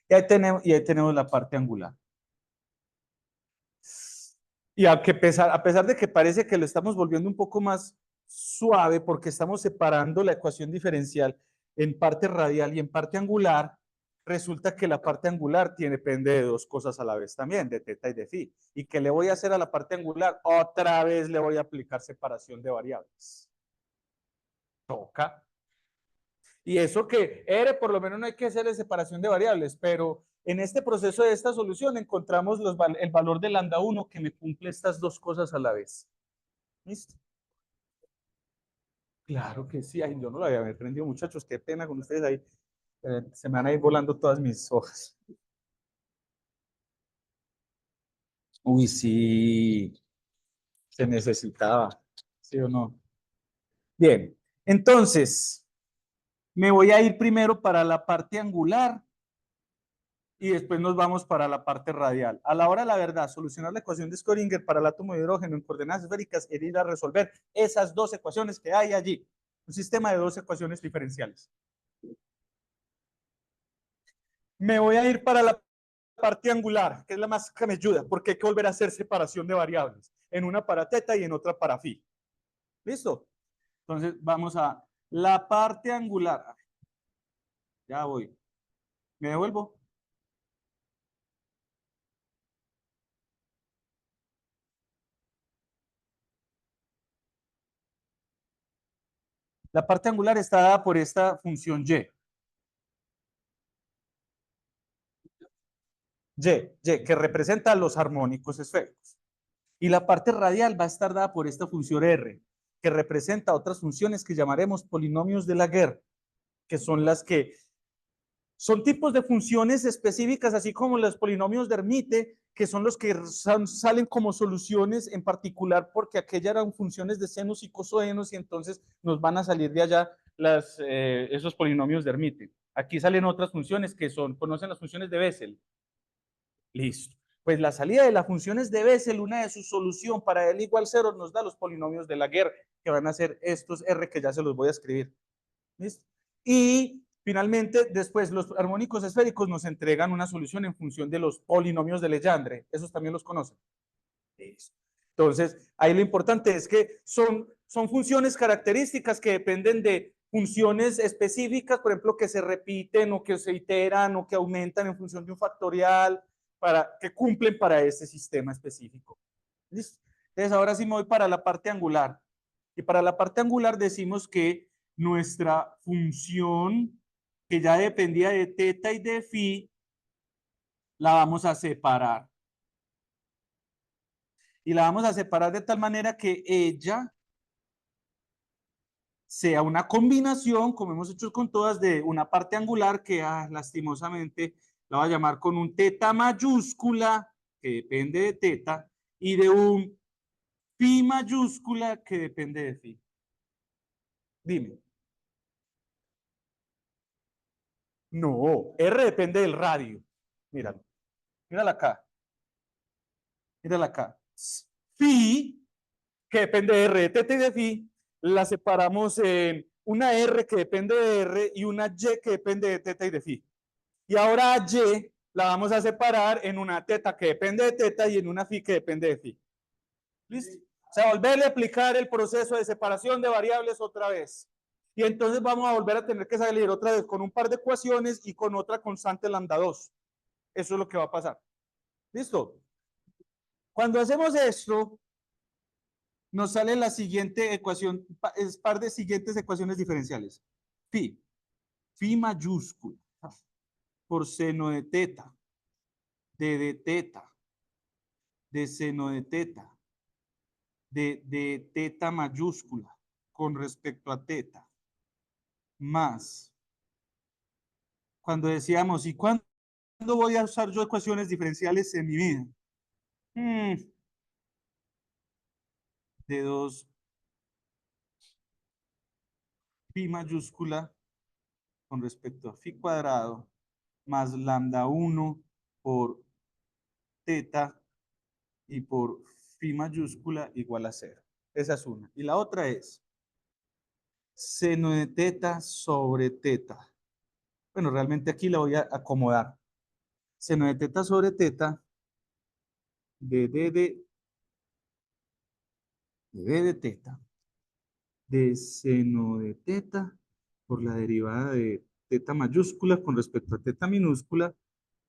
Y ahí tenemos la parte angular. Y a pesar de que parece que lo estamos volviendo un poco más suave porque estamos separando la ecuación diferencial en parte radial y en parte angular, resulta que la parte angular depende de dos cosas a la vez también, de teta y de phi. ¿Y qué le voy a hacer a la parte angular? Otra vez le voy a aplicar separación de variables. Toca. Y eso que R por lo menos no hay que hacerle separación de variables, pero en este proceso de esta solución encontramos el valor de lambda 1 que me cumple estas dos cosas a la vez. ¿Listo? Claro que sí. Ay, yo no lo había aprendido, muchachos. Qué pena con ustedes ahí. Se me van a ir volando todas mis hojas. Uy, sí, se necesitaba. ¿Sí o no? Bien, entonces, me voy a ir primero para la parte angular y después nos vamos para la parte radial. A la hora de la verdad, solucionar la ecuación de Schrödinger para el átomo de hidrógeno en coordenadas esféricas es ir a resolver esas dos ecuaciones que hay allí. Un sistema de dos ecuaciones diferenciales. Me voy a ir para la parte angular, que es la más que me ayuda, porque hay que volver a hacer separación de variables, en una para teta y en otra para phi. ¿Listo? Entonces vamos a la parte angular. Ya voy. ¿Me devuelvo? La parte angular está dada por esta función y. Que representa los armónicos esféricos. Y la parte radial va a estar dada por esta función R, que representa otras funciones que llamaremos polinomios de Laguerre, que son las que son tipos de funciones específicas, así como los polinomios de Hermite, que son los que salen como soluciones en particular porque aquellas eran funciones de senos y cosenos y entonces nos van a salir de allá esos polinomios de Hermite. Aquí salen otras funciones que son, conocen las funciones de Bessel. Listo. Pues la salida de las funciones de Bessel, una de sus soluciones para L igual 0 nos da los polinomios de Laguerre, que van a ser estos R que ya se los voy a escribir. ¿Listo? Y finalmente, después los armónicos esféricos nos entregan una solución en función de los polinomios de Legendre. Esos también los conocen. Listo. Entonces, ahí lo importante es que son funciones características que dependen de funciones específicas, por ejemplo, que se repiten o que se iteran o que aumentan en función de un factorial, que cumplen para este sistema específico. ¿Listo? Entonces, ahora sí me voy para la parte angular. Y para la parte angular decimos que nuestra función, que ya dependía de teta y de phi, la vamos a separar. Y la vamos a separar de tal manera que ella sea una combinación, como hemos hecho con todas, de una parte angular que lastimosamente la voy a llamar con un teta mayúscula, que depende de teta, y de un phi mayúscula, que depende de phi. Dime. No, R depende del radio. Míralo. Mírala acá. Mírala acá. Phi, que depende de R de teta y de phi, la separamos en una R que depende de R y una Y que depende de teta y de phi. Y ahora a Y la vamos a separar en una teta que depende de teta y en una phi que depende de phi. ¿Listo? O sea, volverle a aplicar el proceso de separación de variables otra vez. Y entonces vamos a volver a tener que salir otra vez con un par de ecuaciones y con otra constante lambda 2. Eso es lo que va a pasar. ¿Listo? Cuando hacemos esto, nos sale la siguiente ecuación, es par de siguientes ecuaciones diferenciales. Phi, phi mayúscula por seno de teta, de teta, de seno de teta, de teta mayúscula con respecto a teta, más. Cuando decíamos, ¿y cuándo voy a usar yo ecuaciones diferenciales en mi vida? De 2 pi mayúscula con respecto a phi cuadrado más lambda 1 por teta y por phi mayúscula igual a 0. Esa es una. Y la otra es seno de teta sobre teta. Bueno, realmente aquí la voy a acomodar. Seno de teta sobre teta de de b de teta, de seno de teta, por la derivada de teta mayúscula con respecto a teta minúscula,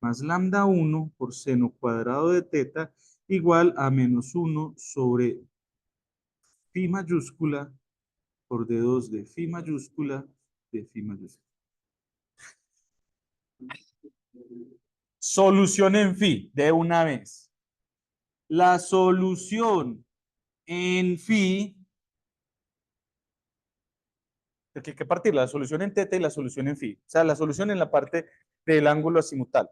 más lambda 1 por seno cuadrado de teta, igual a menos 1 sobre phi mayúscula por d2 de phi mayúscula de phi mayúscula. Solución en phi, de una vez. La solución en phi, porque hay que partir la solución en teta y la solución en phi. O sea, la solución en la parte del ángulo azimutal.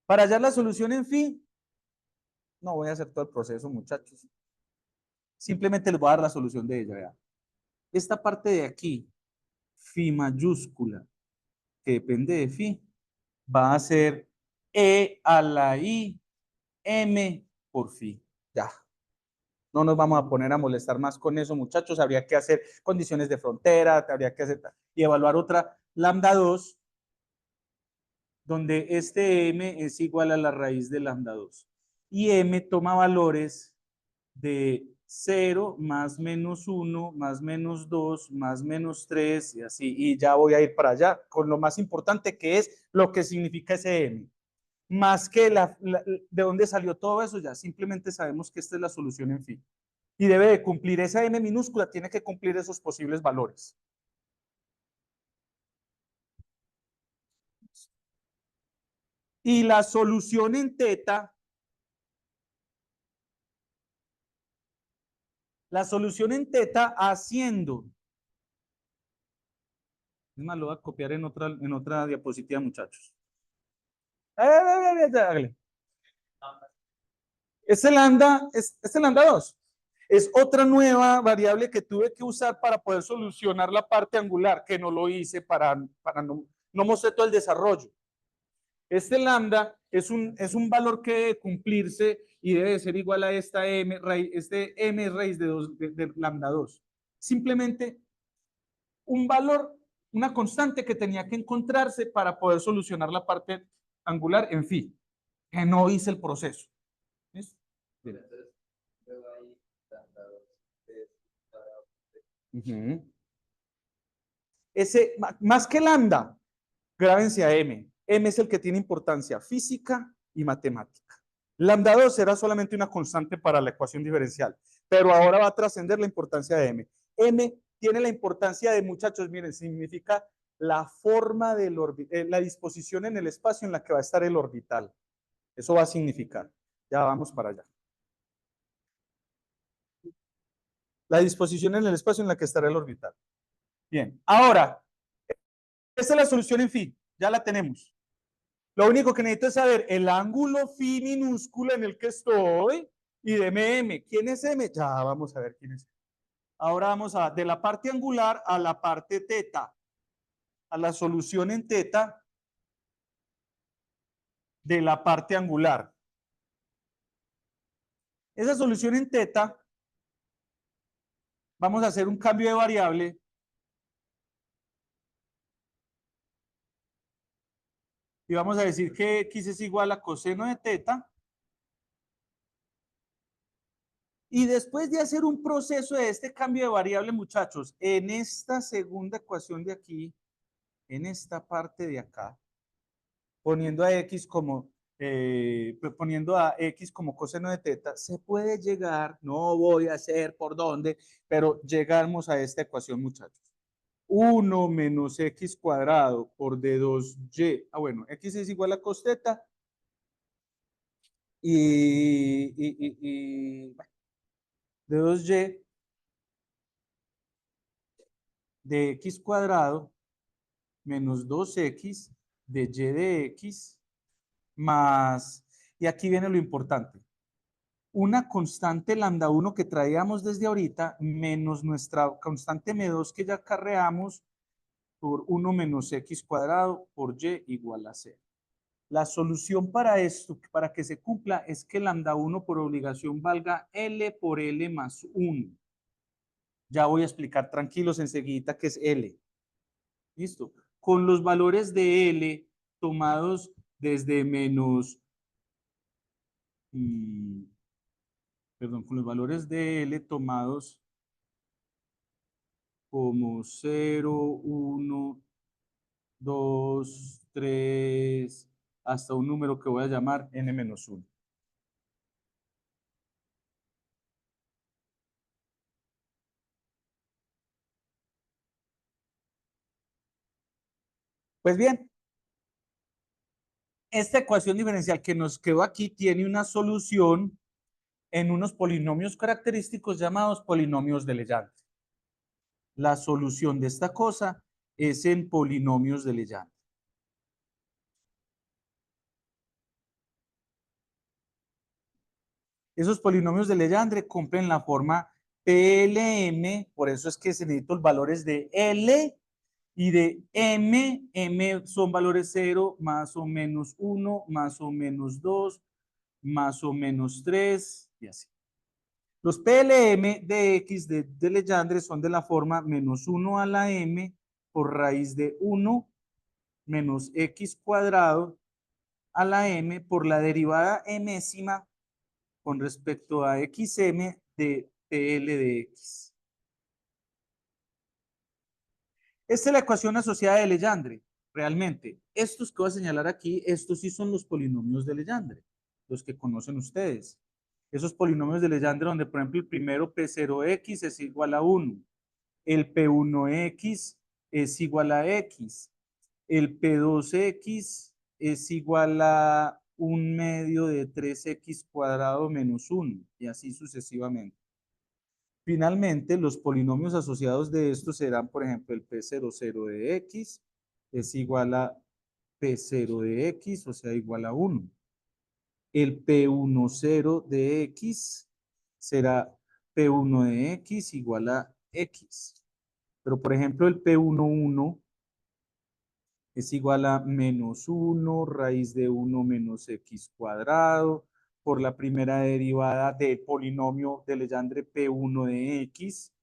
Para hallar la solución en phi, no voy a hacer todo el proceso, muchachos. Simplemente les voy a dar la solución de ella. Vean. Esta parte de aquí, phi mayúscula, que depende de phi, va a ser E a la I M por phi. Ya. No nos vamos a poner a molestar más con eso, muchachos. Habría que hacer condiciones de frontera, habría que hacer y evaluar otra lambda 2, donde este M es igual a la raíz de lambda 2. Y M toma valores de 0 más menos 1 más menos 2 más menos 3 y así. Y ya voy a ir para allá con lo más importante que es lo que significa ese M. Más que de dónde salió todo eso, ya simplemente sabemos que esta es la solución en fin. Y debe de cumplir esa M minúscula, tiene que cumplir esos posibles valores. Y la solución en teta, haciendo, es más, lo voy a copiar en otra diapositiva, muchachos. Este lambda 2 es otra nueva variable que tuve que usar para poder solucionar la parte angular, que no lo hice para no mostré todo el desarrollo. Este lambda es un valor que debe cumplirse y debe ser igual a esta m raíz, m raíz de lambda 2. Simplemente un valor, una constante que tenía que encontrarse para poder solucionar la parte angular en phi, que no hice el proceso. ¿Listo? Uh-huh. Ese, más que lambda, grábense a m. M es el que tiene importancia física y matemática. Lambda 2 era solamente una constante para la ecuación diferencial, pero ahora va a trascender la importancia de m. M tiene la importancia de, muchachos, miren, significa la forma del la disposición en el espacio en la que va a estar el orbital. Eso va a significar. Ya vamos para allá. La disposición en el espacio en la que estará el orbital. Bien, ahora, esta es la solución en phi, ya la tenemos. Lo único que necesito es saber el ángulo phi minúscula en el que estoy y de m. ¿Quién es m? Ya vamos a ver quién es. Ahora vamos a de la parte angular a la parte teta, a la solución en teta de la parte angular. Esa solución en teta, vamos a hacer un cambio de variable. Y vamos a decir que x es igual a coseno de teta. Y después de hacer un proceso de este cambio de variable, muchachos, en esta segunda ecuación de aquí, en esta parte de acá, poniendo a x como coseno de teta, se puede llegar, no voy a hacer por dónde, pero llegamos a esta ecuación, muchachos. 1 menos x cuadrado por d2y. Bueno, x es igual a cos teta y d2y de x cuadrado menos 2x de y de x más, y aquí viene lo importante, una constante lambda 1 que traíamos desde ahorita menos nuestra constante m2 que ya acarreamos por 1 menos x cuadrado por y igual a 0. La solución para esto, para que se cumpla, es que lambda 1 por obligación valga L por L más 1. Ya voy a explicar tranquilos enseguida qué es L. ¿Listo? Con los valores de L tomados desde menos perdón, con los valores de L tomados como 0, 1, 2, 3, hasta un número que voy a llamar n-1. Pues bien, esta ecuación diferencial que nos quedó aquí tiene una solución en unos polinomios característicos llamados polinomios de Legendre. La solución de esta cosa es en polinomios de Legendre. Esos polinomios de Legendre cumplen la forma PLM, por eso es que se necesitan los valores de L y de M. M son valores 0, más o menos 1, más o menos 2, más o menos 3, y así. Los PLM de X de Legendre son de la forma menos 1 a la M por raíz de 1 menos X cuadrado a la M por la derivada enésima con respecto a XM de PL de X. Esta es la ecuación asociada de Legendre. Realmente, estos que voy a señalar aquí, estos sí son los polinomios de Legendre, los que conocen ustedes. Esos polinomios de Legendre donde, por ejemplo, el primero P0X es igual a 1, el P1X es igual a X, el P2X es igual a 1/2 de 3X cuadrado menos 1, y así sucesivamente. Finalmente, los polinomios asociados de estos serán, por ejemplo, el P00 de X es igual a P0 de X, o sea, igual a 1. El P10 de X será P1 de X igual a X. Pero, por ejemplo, el P11 es igual a menos 1 raíz de 1 menos X cuadrado por la primera derivada del polinomio de Legendre P1 de X.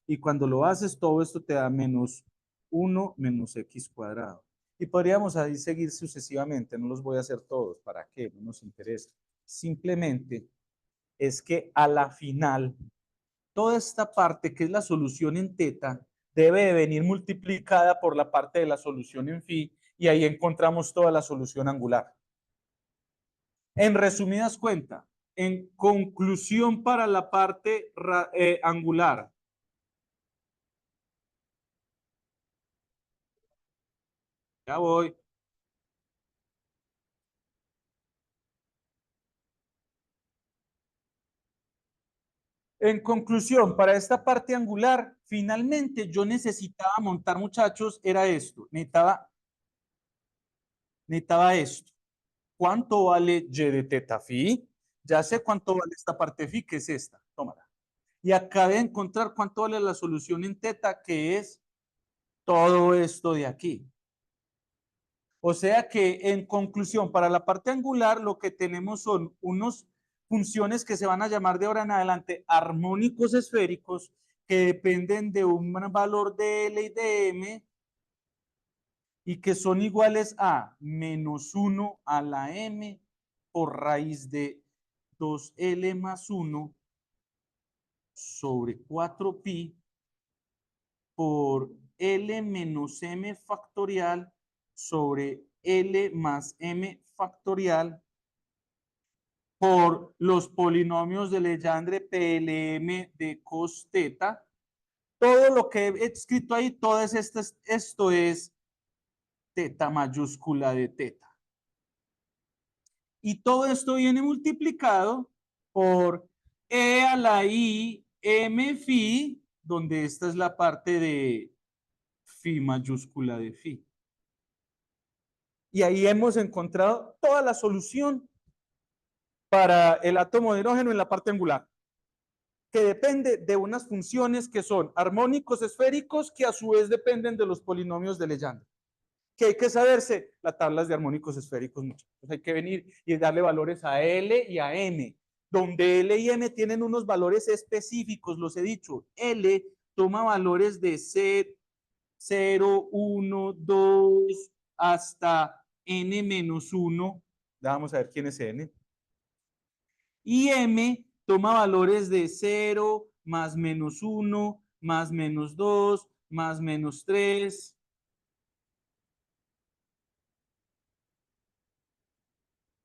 Y cuando lo haces, todo esto te da menos 1 menos X cuadrado. Y podríamos ahí seguir sucesivamente. No los voy a hacer todos. ¿Para qué? No nos interesa. Simplemente es que a la final, toda esta parte que es la solución en teta debe de venir multiplicada por la parte de la solución en phi y ahí encontramos toda la solución angular. En resumidas cuentas, en conclusión para la parte angular, ya voy. En conclusión, para esta parte angular, finalmente yo necesitaba montar, muchachos, era esto. Necesitaba esto. ¿Cuánto vale y de teta phi? Ya sé cuánto vale esta parte phi, que es esta. Tómala. Y acabé de encontrar cuánto vale la solución en teta, que es todo esto de aquí. O sea que, en conclusión, para la parte angular, lo que tenemos son unas funciones que se van a llamar de ahora en adelante armónicos esféricos, que dependen de un valor de L y de M, y que son iguales a menos 1 a la M por raíz de 2L más 1 sobre 4pi por L menos M factorial sobre L más M factorial por los polinomios de Legendre PLM de cos teta. Todo lo que he escrito ahí, todas estas, esto es teta mayúscula de teta. Y todo esto viene multiplicado por E a la I M phi, donde esta es la parte de phi mayúscula de phi. Y ahí hemos encontrado toda la solución para el átomo de hidrógeno en la parte angular, que depende de unas funciones que son armónicos esféricos, que a su vez dependen de los polinomios de Legendre. Que hay que saberse las tablas de armónicos esféricos, muchachos. Hay que venir y darle valores a L y a M, donde L y M tienen unos valores específicos, los he dicho. L toma valores de 0, 1, 2, hasta n-1. Vamos a ver quién es n. Y M toma valores de 0, más menos 1, más menos 2, más menos 3.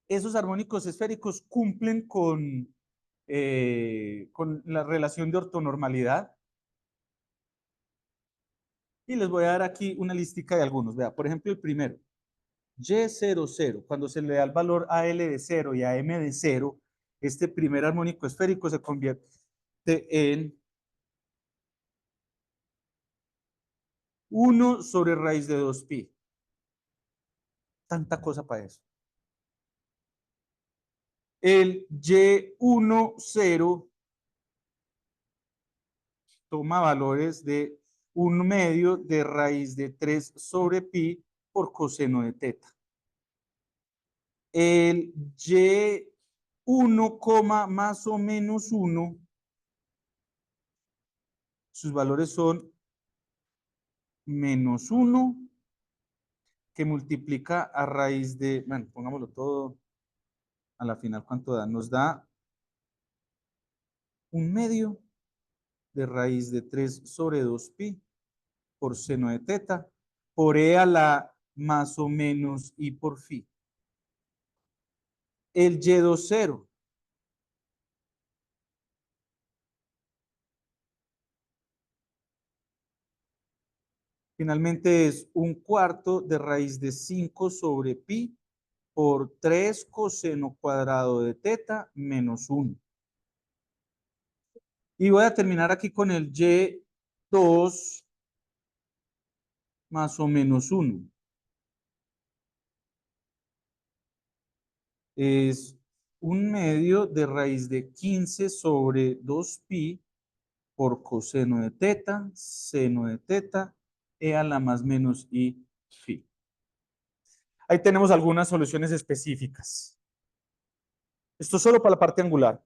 Esos armónicos esféricos cumplen con la relación de ortonormalidad. Y les voy a dar aquí una listica de algunos. Vea, por ejemplo, el primero, Y00. Cuando se le da el valor a L de 0 y a M de 0, este primer armónico esférico se convierte en 1 sobre raíz de 2pi. Tanta cosa para eso. El Y10 toma valores de 1/2 de raíz de 3 sobre pi por coseno de teta. El Y1, más o menos 1, sus valores son menos 1, que multiplica a raíz de, bueno, pongámoslo todo a la final, ¿cuánto da? Nos da 1/2 de raíz de 3 sobre 2pi por seno de teta, por e a la más o menos i por phi. El Y20 finalmente es 1/4 de raíz de 5 sobre pi por 3 coseno cuadrado de teta menos 1. Y voy a terminar aquí con el Y2 más o menos 1. Es 1/2 de raíz de 15 sobre 2pi por coseno de teta, seno de teta, e a la más menos i phi. Ahí tenemos algunas soluciones específicas. Esto es solo para la parte angular.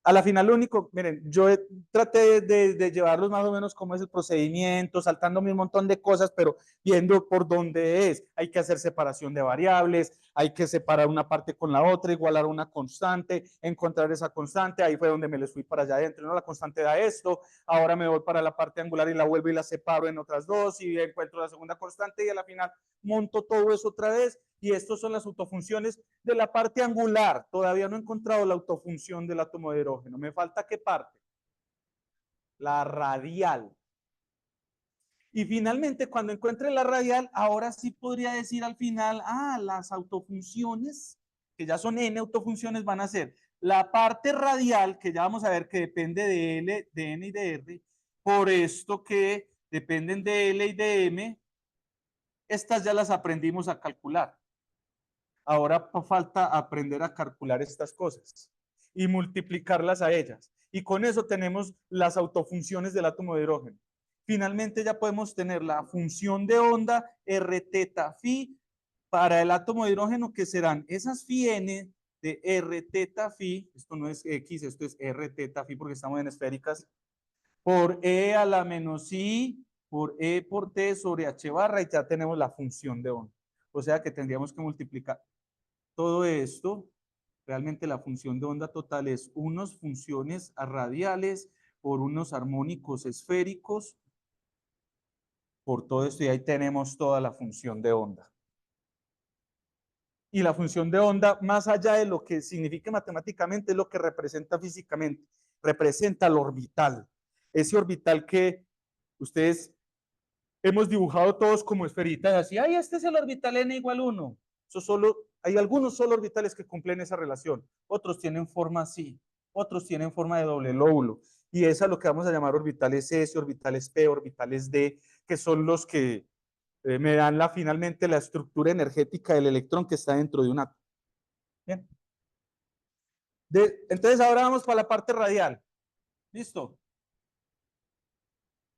A la final, lo único, miren, yo traté de llevarlos más o menos cómo es el procedimiento, saltándome un montón de cosas, pero viendo por dónde es. Hay que hacer separación de variables, hay que separar una parte con la otra, igualar una constante, encontrar esa constante. Ahí fue donde me les fui para allá adentro, ¿no? La constante da esto, ahora me voy para la parte angular y la vuelvo y la separo en otras dos y encuentro la segunda constante y a la final monto todo eso otra vez. Y estas son las autofunciones de la parte angular. Todavía no he encontrado la autofunción del átomo de hidrógeno. ¿Me falta qué parte? La radial. Y finalmente, cuando encuentre la radial, ahora sí podría decir al final, las autofunciones, que ya son n autofunciones, van a ser la parte radial, que ya vamos a ver que depende de L, de N y de R, por esto que dependen de L y de M, estas ya las aprendimos a calcular. Ahora falta aprender a calcular estas cosas y multiplicarlas a ellas. Y con eso tenemos las autofunciones del átomo de hidrógeno. Finalmente ya podemos tener la función de onda R teta phi para el átomo de hidrógeno, que serán esas phi n de R teta phi, esto no es X, esto es R teta phi porque estamos en esféricas, por E a la menos I por E por T sobre H barra, y ya tenemos la función de onda. O sea que tendríamos que multiplicar todo esto. Realmente la función de onda total es unas funciones radiales por unos armónicos esféricos por todo esto, y ahí tenemos toda la función de onda. Y la función de onda, más allá de lo que significa matemáticamente, es lo que representa físicamente. Representa el orbital. Ese orbital que ustedes hemos dibujado todos como esferitas, así, este es el orbital n igual 1. Eso solo, hay algunos solo orbitales que cumplen esa relación. Otros tienen forma así, otros tienen forma de doble lóbulo. Y esa es lo que vamos a llamar orbitales S, orbitales P, orbitales D, que son los que me dan finalmente la estructura energética del electrón que está dentro de un átomo. Bien. Entonces ahora vamos para la parte radial. ¿Listo?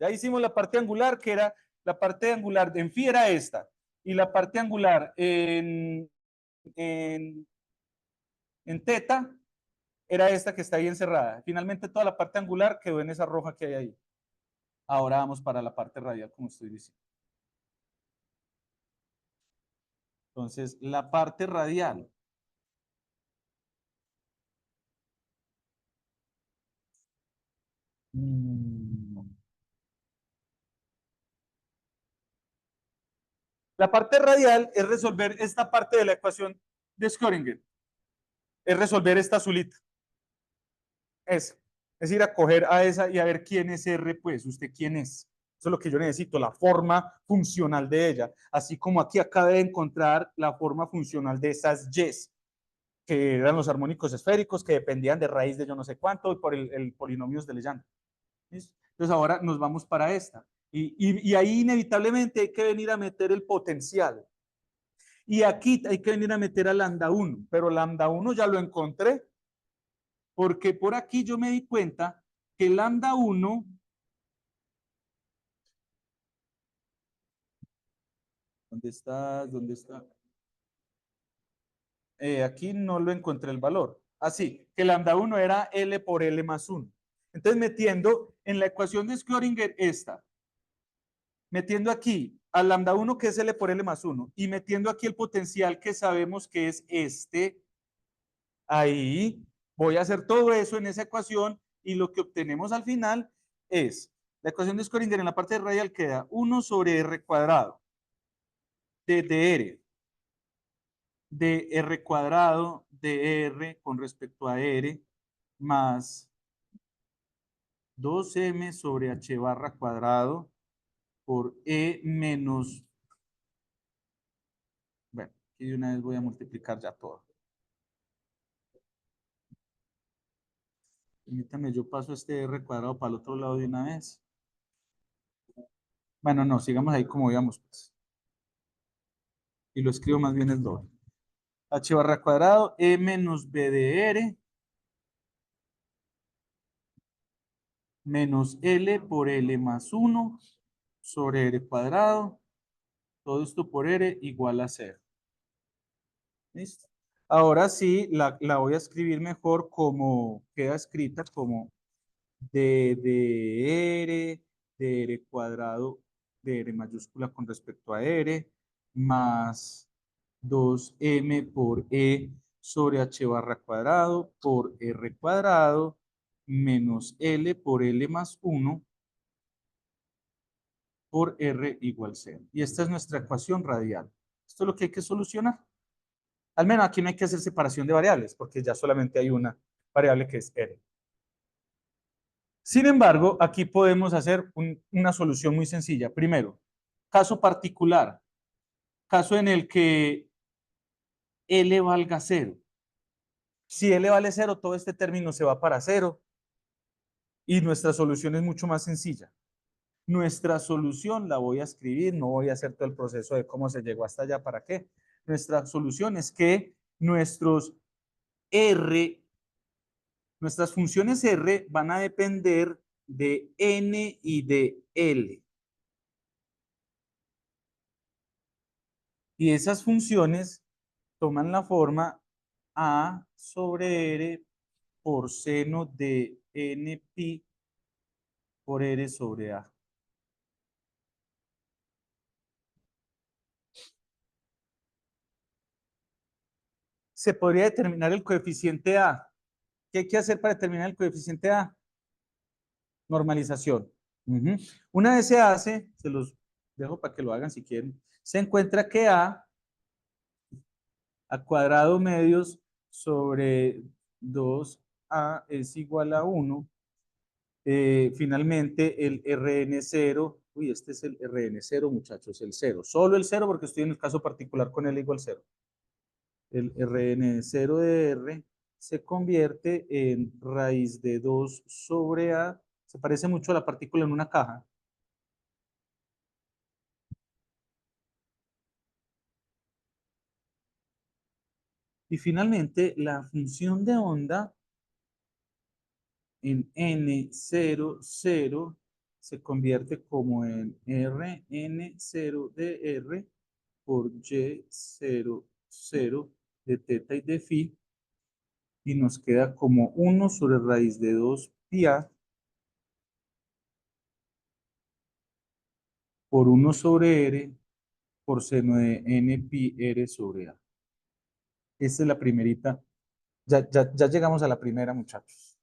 Ya hicimos la parte angular, que era la parte angular en phi era esta. Y la parte angular en, en teta era esta que está ahí encerrada. Finalmente toda la parte angular quedó en esa roja que hay ahí. Ahora vamos para la parte radial, como estoy diciendo. Entonces, la parte radial La parte radial es resolver esta parte de la ecuación de Schrödinger. Es resolver esta azulita. Es ir a coger a esa y a ver quién es R, pues, usted quién es. Eso es lo que yo necesito, la forma funcional de ella. Así como aquí acabé de encontrar la forma funcional de esas Y's, que eran los armónicos esféricos, que dependían de raíz de yo no sé cuánto y por el polinomio de Legendre. Entonces ahora nos vamos para esta. Y ahí inevitablemente hay que venir a meter el potencial. Y aquí hay que venir a meter a lambda 1, pero lambda 1 ya lo encontré, porque por aquí yo me di cuenta que lambda 1, ¿dónde está? ¿Dónde está? Aquí no lo encontré el valor. Así, que lambda 1 era L por L más 1. Entonces, metiendo en la ecuación de Schrödinger esta, metiendo aquí al lambda 1 que es L por L más 1 y metiendo aquí el potencial que sabemos que es este, ahí voy a hacer todo eso en esa ecuación y lo que obtenemos al final es la ecuación de Schrödinger en la parte radial queda 1 sobre R cuadrado de dr de R cuadrado de R con respecto a R más 2M sobre H barra cuadrado por E menos, bueno, aquí de una vez voy a multiplicar ya todo. Permítame, yo paso este R cuadrado para el otro lado de una vez. Bueno, no, sigamos ahí como íbamos, pues. Y lo escribo más bien el doble. H barra cuadrado, E menos B de R, menos L por L más 1 sobre R cuadrado. Todo esto por R igual a 0. ¿Listo? Ahora sí, la voy a escribir mejor como queda escrita como d de R cuadrado de R mayúscula con respecto a R, más 2M por E sobre H barra cuadrado por R cuadrado, menos L por L más 1 por R igual 0. Y esta es nuestra ecuación radial. Esto es lo que hay que solucionar. Al menos aquí no hay que hacer separación de variables, porque ya solamente hay una variable que es R. Sin embargo, aquí podemos hacer una solución muy sencilla. Primero, caso particular, caso en el que L valga 0. Si L vale 0, todo este término se va para 0 y nuestra solución es mucho más sencilla. Nuestra solución la voy a escribir, no voy a hacer todo el proceso de cómo se llegó hasta allá, ¿para qué? Nuestra solución es que nuestros R, nuestras funciones R van a depender de N y de L. Y esas funciones toman la forma A sobre R por seno de N pi por R sobre A. Se podría determinar el coeficiente A. ¿Qué hay que hacer para determinar el coeficiente A? Normalización. Una vez se hace, se los dejo para que lo hagan si quieren, se encuentra que a cuadrado medios sobre 2A es igual a 1. Finalmente, el Rn0, uy, este es el Rn0, muchachos, el 0. Solo el 0 porque estoy en el caso particular con L igual 0. El Rn0 de R se convierte en raíz de 2 sobre A. Se parece mucho a la partícula en una caja. Y finalmente, la función de onda en N00 se convierte como en Rn0 de R por Y00 de teta y de phi, y nos queda como 1 sobre raíz de 2 pi a por 1 sobre R por seno de n pi r sobre a. Esta es la primerita. Ya llegamos a la primera, muchachos.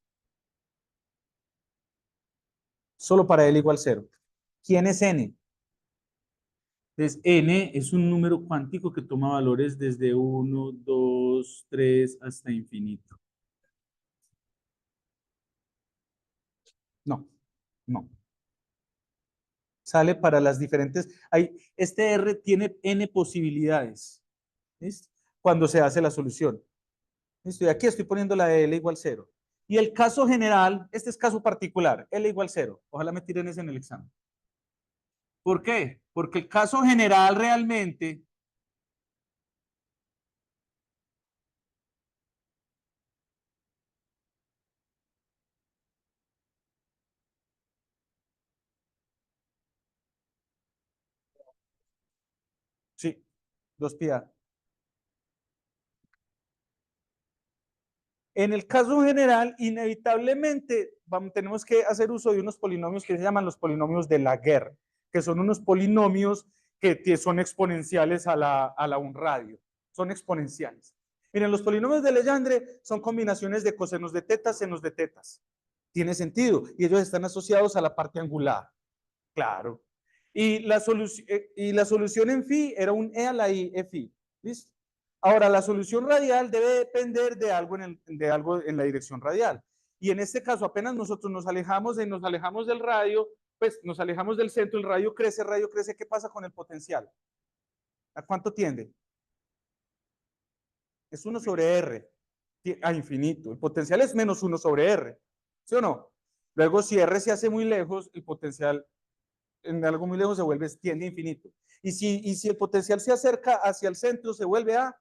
Solo para L igual 0. ¿Quién es n? Entonces, n es un número cuántico que toma valores desde 1, 2, 3 hasta infinito. No, no. Sale para las diferentes. Este R tiene n posibilidades. ¿Listo? Cuando se hace la solución. ¿Listo? Y aquí estoy poniendo la de L igual 0. Y el caso general, este es caso particular, L igual 0. Ojalá me tiren ese en el examen. ¿Por qué? Porque el caso general realmente. Sí, 2πa. En el caso general, inevitablemente tenemos que hacer uso de unos polinomios que se llaman los polinomios de Laguerre, que son unos polinomios que son exponenciales a la un radio. Son exponenciales. Miren, los polinomios de Legendre son combinaciones de cosenos de tetas, senos de tetas. Tiene sentido. Y ellos están asociados a la parte angular. Claro. Y la solución en phi era un e a la i, e phi. ¿Listo? Ahora, la solución radial debe depender de algo en la dirección radial. Y en este caso, apenas nosotros nos alejamos del radio, pues nos alejamos del centro, el radio crece, ¿qué pasa con el potencial? ¿A cuánto tiende? Es 1 sobre R, a infinito. El potencial es menos 1 sobre R, ¿sí o no? Luego, si R se hace muy lejos, el potencial en algo muy lejos tiende a infinito. Y si el potencial se acerca hacia el centro, se vuelve a.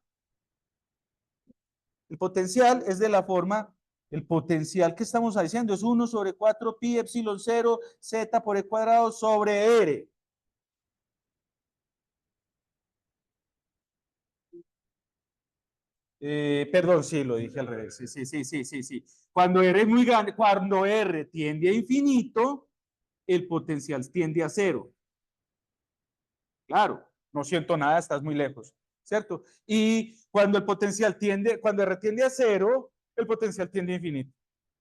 El potencial es de la forma, el potencial que estamos diciendo es 1 sobre 4 pi epsilon 0 z por e cuadrado sobre r. Perdón, sí, lo dije al revés. Sí, sí, sí, sí, sí, sí. Cuando R es muy grande, cuando R tiende a infinito, el potencial tiende a cero. Claro, no siento nada, estás muy lejos, ¿cierto? Y cuando R tiende a cero, el potencial tiende a infinito.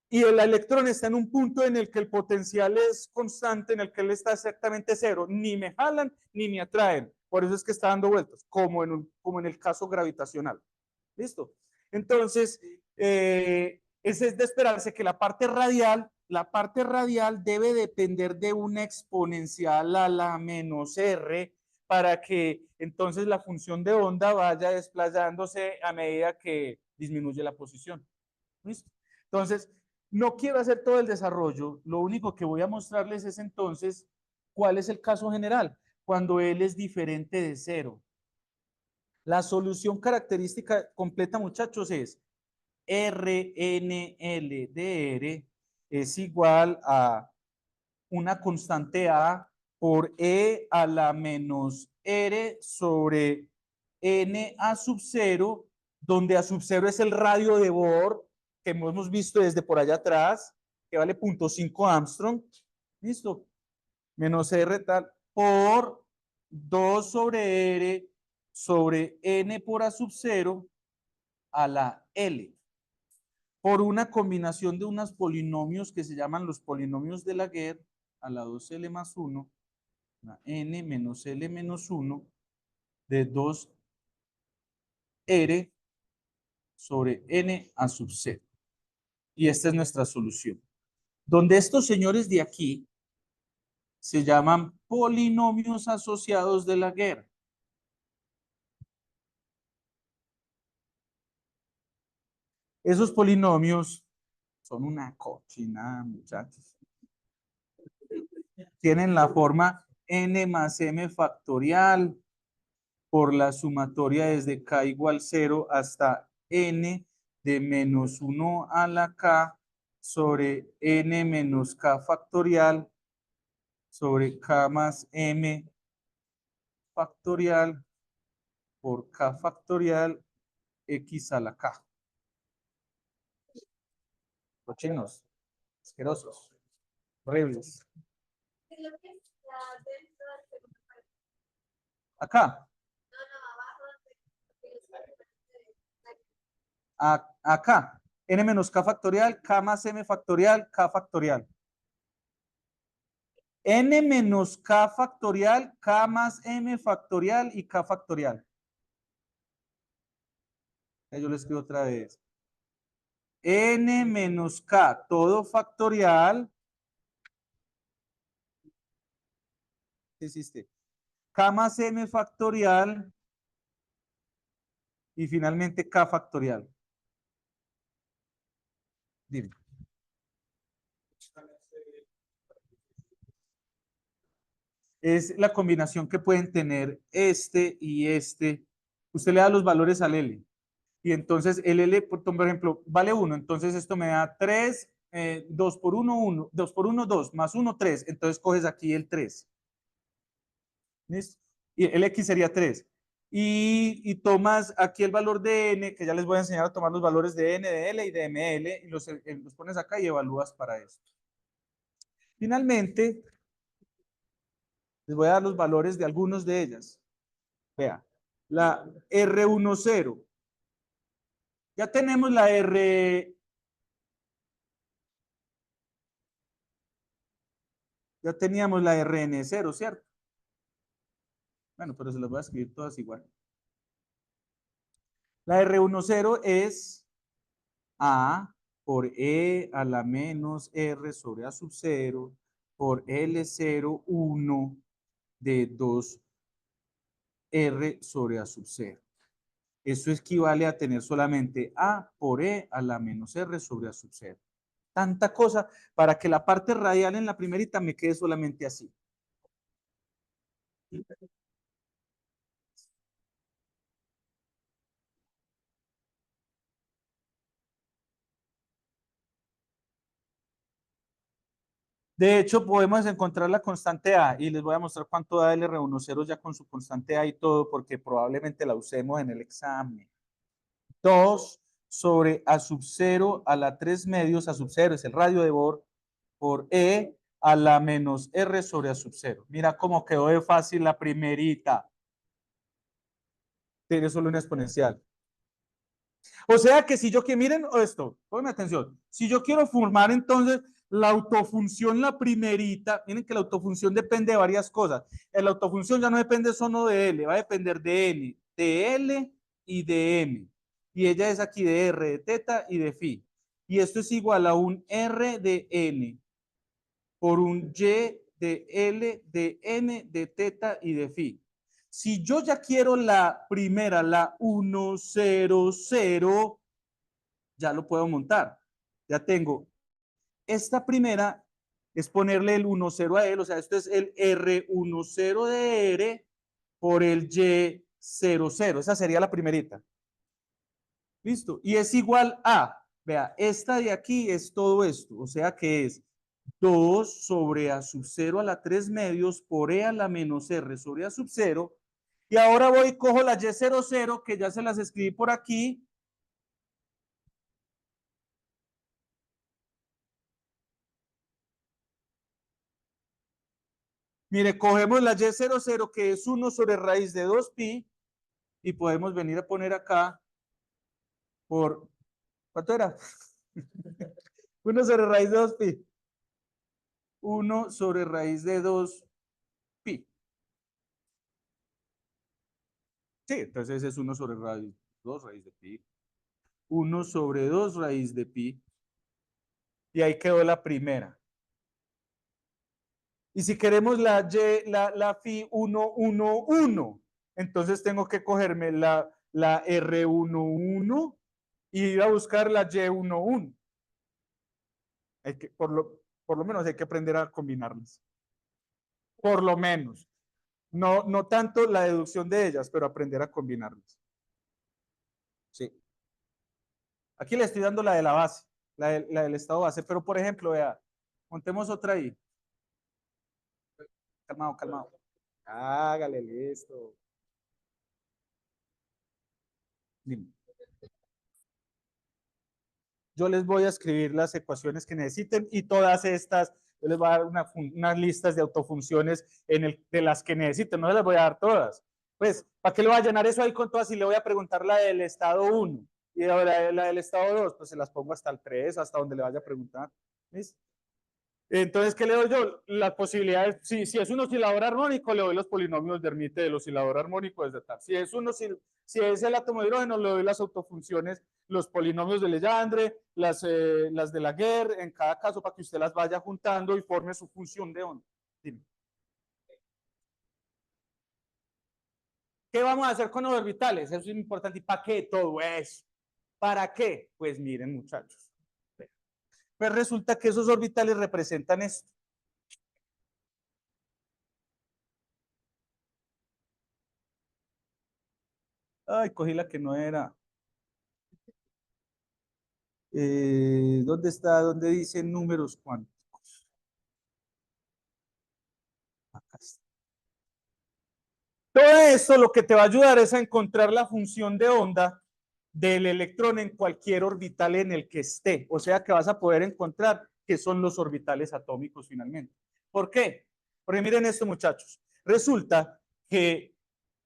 Y el electrón está en un punto en el que el potencial es constante, en el que él está exactamente cero. Ni me jalan ni me atraen. Por eso es que está dando vueltas, como en el caso gravitacional. ¿Listo? Entonces, ese es de esperarse que la parte radial debe depender de una exponencial a la menos r para que entonces la función de onda vaya desplazándose a medida que disminuye la posición. ¿Listo? Entonces, no quiero hacer todo el desarrollo, lo único que voy a mostrarles es entonces cuál es el caso general, cuando L es diferente de cero. La solución característica completa, muchachos, es RNL de R es igual a una constante A por E a la menos R sobre N a sub 0, donde a sub 0 es el radio de Bohr, que hemos visto desde por allá atrás, que vale 0.5 Armstrong. ¿Listo? Menos R tal, por 2 sobre R sobre N por A sub 0 a la L, por una combinación de unos polinomios que se llaman los polinomios de Laguerre a la 2L más 1, la N menos L menos 1 de 2R sobre N a sub 0. Y esta es nuestra solución. Donde estos señores de aquí se llaman polinomios asociados de Laguerre. Esos polinomios son una cochinada, muchachos. Tienen la forma n más m factorial por la sumatoria desde k igual 0 hasta n de menos 1 a la k sobre n menos k factorial sobre k más m factorial por k factorial x a la k. Cochinos, asquerosos, horribles. Acá. Acá. N menos k factorial, k más m factorial, k factorial. N menos K factorial, K más M factorial y K factorial. Yo lo escribo otra vez. N menos K, todo factorial. ¿Qué hiciste? K más M factorial y finalmente K factorial. Dime. Es la combinación que pueden tener este y este. Usted le da los valores al L. Y entonces el L, por ejemplo, vale 1. Entonces esto me da 3, 2 por 1, 1, 2 por 1, 2, más 1, 3. Entonces coges aquí el 3. ¿Listo? Y el X sería 3. Y tomas aquí el valor de N, que ya les voy a enseñar a tomar los valores de N, de L y de ML, y los pones acá y evalúas para esto. Finalmente, les voy a dar los valores de algunos de ellas. Vea, la R10. Ya tenemos la ya teníamos la RN0, ¿cierto? Bueno, pero se las voy a escribir todas igual. La R10 es A por E a la menos R sobre A sub 0 por L0, 1 de 2 R sobre A sub 0. Eso equivale a tener solamente A por E a la menos R sobre A sub 0. Tanta cosa para que la parte radial en la primerita me quede solamente así. De hecho, podemos encontrar la constante A y les voy a mostrar cuánto da el R10 ya con su constante A y todo, porque probablemente la usemos en el examen. 2 sobre A sub 0 a la 3 medios, A sub 0 es el radio de Bohr, por E a la menos R sobre A sub 0. Mira cómo quedó de fácil la primerita. Tiene solo una exponencial. O sea que si yo quiero, miren esto, ponme atención, si yo quiero formar entonces la autofunción, la primerita, miren que la autofunción depende de varias cosas. La autofunción ya no depende solo de L, va a depender de N, de L y de M. Y ella es aquí de R, de teta y de phi. Y esto es igual a un R de N por un Y de L, de N, de teta y de phi. Si yo ya quiero la primera, la 1, 0, 0, ya lo puedo montar. Ya tengo. Esta primera es ponerle el 1, 0 a él, o sea, esto es el R10 de R por el Y00. Esa sería la primerita. ¿Listo? Y es igual a, vea, esta de aquí es todo esto, o sea que es 2 sobre A sub 0 a la 3 medios por E a la menos R sobre A sub 0. Y ahora voy y cojo la Y00, que ya se las escribí por aquí. Mire, cogemos la Y00, que es 1 sobre raíz de 2pi, y podemos venir a poner acá por, ¿cuánto era? 1 sobre raíz de 2pi. 1 sobre raíz de 2pi. Sí, entonces es 1 sobre raíz 2 raíz de pi. 1 sobre 2 raíz de pi. Y ahí quedó la primera. Y si queremos la phi 1, 1, 1, entonces tengo que cogerme la R11 y ir a buscar la Y11. Hay que, por lo menos hay que aprender a combinarlas. Por lo menos. No, no tanto la deducción de ellas, pero aprender a combinarlas. Sí. Aquí le estoy dando la de la base, la del estado base, pero por ejemplo, vea, montemos otra ahí. Calmado, calmado. Hágale, listo. Dime. Yo les voy a escribir las ecuaciones que necesiten y todas estas, yo les voy a dar unas listas de autofunciones de las que necesiten, no se las voy a dar todas. Pues, ¿para qué le voy a llenar eso ahí con todas y le voy a preguntar la del estado 1 y la del estado 2? Pues se las pongo hasta el 3, hasta donde le vaya a preguntar. ¿Listo? Entonces, ¿qué le doy yo? Las posibilidades, si es un oscilador armónico, le doy los polinomios de Hermite del oscilador armónico desde tal. Si es el átomo de hidrógeno, le doy las autofunciones, los polinomios de Legendre, las de Laguerre, en cada caso, para que usted las vaya juntando y forme su función de onda. Dime. ¿Qué vamos a hacer con los orbitales? Eso es importante. ¿Y para qué todo eso? ¿Para qué? Pues miren, muchachos. Pues resulta que esos orbitales representan esto. Ay, cogí la que no era. ¿Dónde está? ¿Dónde dice números cuánticos? Acá está. Todo esto lo que te va a ayudar es a encontrar la función de onda del electrón en cualquier orbital en el que esté. O sea que vas a poder encontrar qué son los orbitales atómicos finalmente. ¿Por qué? Porque miren esto, muchachos. Resulta que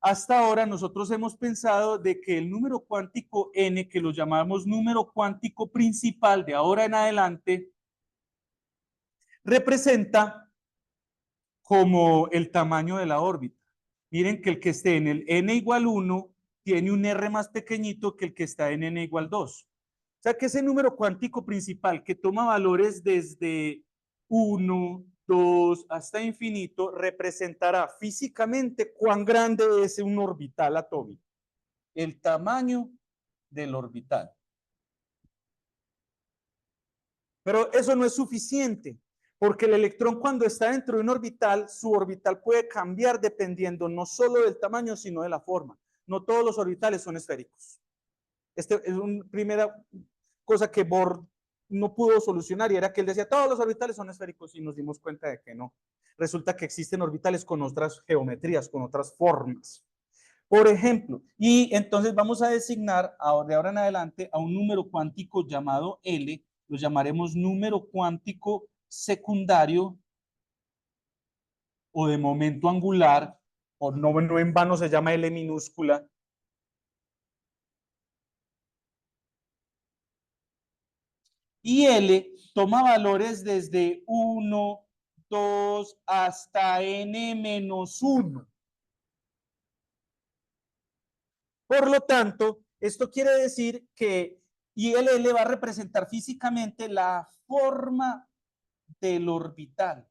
hasta ahora nosotros hemos pensado de que el número cuántico n, que lo llamamos número cuántico principal de ahora en adelante, representa como el tamaño de la órbita. Miren que el que esté en el n igual 1 tiene un r más pequeñito que el que está en n igual 2. O sea que ese número cuántico principal que toma valores desde 1, 2 hasta infinito representará físicamente cuán grande es un orbital atómico. El tamaño del orbital. Pero eso no es suficiente, porque el electrón cuando está dentro de un orbital, su orbital puede cambiar dependiendo no solo del tamaño, sino de la forma. No todos los orbitales son esféricos. Esta es una primera cosa que Bohr no pudo solucionar y era que él decía, todos los orbitales son esféricos y nos dimos cuenta de que no. Resulta que existen orbitales con otras geometrías, con otras formas. Por ejemplo, y entonces vamos a designar de ahora en adelante a un número cuántico llamado L, lo llamaremos número cuántico secundario o de momento angular, o no en vano se llama L minúscula. Y L toma valores desde 1, 2 hasta n menos 1. Por lo tanto, esto quiere decir que ILL va a representar físicamente la forma del orbital.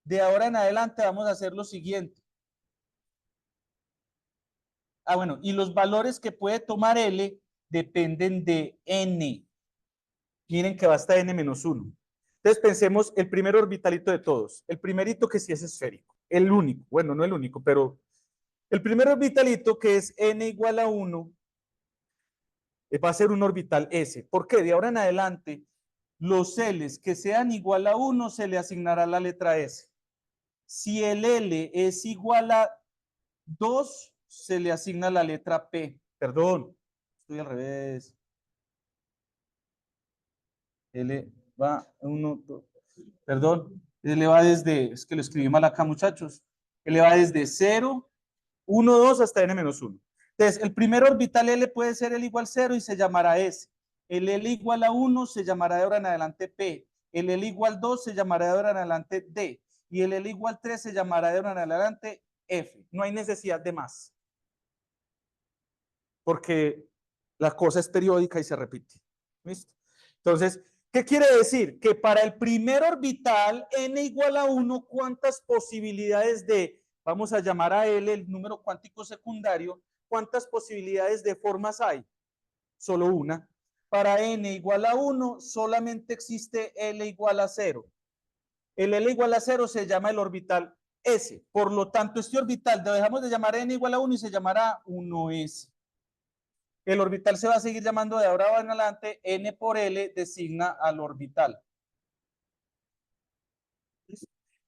De ahora en adelante vamos a hacer lo siguiente. Bueno, y los valores que puede tomar L dependen de N. Miren que va hasta N menos 1. Entonces pensemos el primer orbitalito de todos. El primerito que sí es esférico. El único. Bueno, no el único, pero el primer orbitalito que es N igual a 1 va a ser un orbital S. ¿Por qué? De ahora en adelante, los L's que sean igual a 1 se le asignará la letra S. Si el L es igual a 2, se le asigna la letra P. Perdón, estoy al revés. L va 1, 2. Perdón, L va desde, es que lo escribí mal acá, muchachos. L va desde 0, 1, 2 hasta n-1. Entonces, el primer orbital L puede ser L igual 0 y se llamará S. El L igual a 1 se llamará de ahora en adelante P. El L igual 2 se llamará de ahora en adelante D. Y el L igual 3 se llamará de ahora en adelante F. No hay necesidad de más. Porque la cosa es periódica y se repite. ¿Listo? Entonces, ¿qué quiere decir? Que para el primer orbital n igual a 1, ¿cuántas posibilidades de, vamos a llamar a L el número cuántico secundario, cuántas posibilidades de formas hay? Solo una. Para n igual a 1, solamente existe L igual a 0. El L igual a 0 se llama el orbital S. Por lo tanto, este orbital dejamos de llamar n igual a 1 y se llamará 1s. El orbital se va a seguir llamando de ahora en adelante, n por L designa al orbital.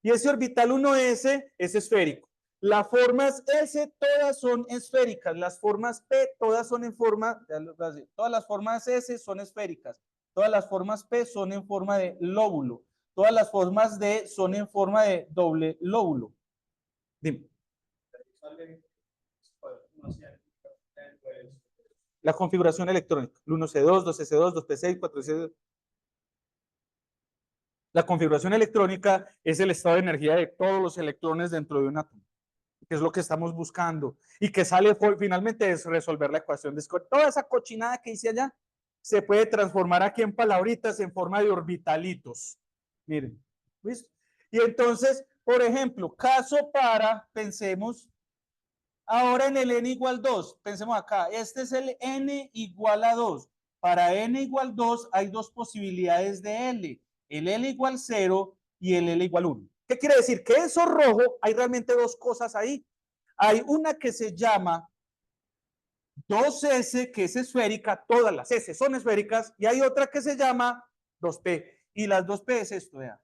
Y ese orbital 1s es esférico. Las formas S todas son esféricas. Las formas P todas son en forma, todas las formas S son esféricas. Todas las formas P son en forma de lóbulo. Todas las formas D son en forma de doble lóbulo. Dime. La configuración electrónica. El 1C2, 2S2, 2P6, 4C2. La configuración electrónica es el estado de energía de todos los electrones dentro de un átomo, que es lo que estamos buscando, y que sale finalmente es resolver la ecuación de Schrödinger. Toda esa cochinada que hice allá se puede transformar aquí en palabritas en forma de orbitalitos. Miren, ¿listo? Y entonces, por ejemplo, caso para, pensemos, ahora en el n igual 2, pensemos acá, este es el n igual a 2. Para n igual 2 hay dos posibilidades de L, el L igual 0 y el L igual 1. ¿Qué quiere decir? Que eso rojo, hay realmente dos cosas ahí. Hay una que se llama 2S, que es esférica, todas las S son esféricas, y hay otra que se llama 2P. Y las 2P es esto, vean.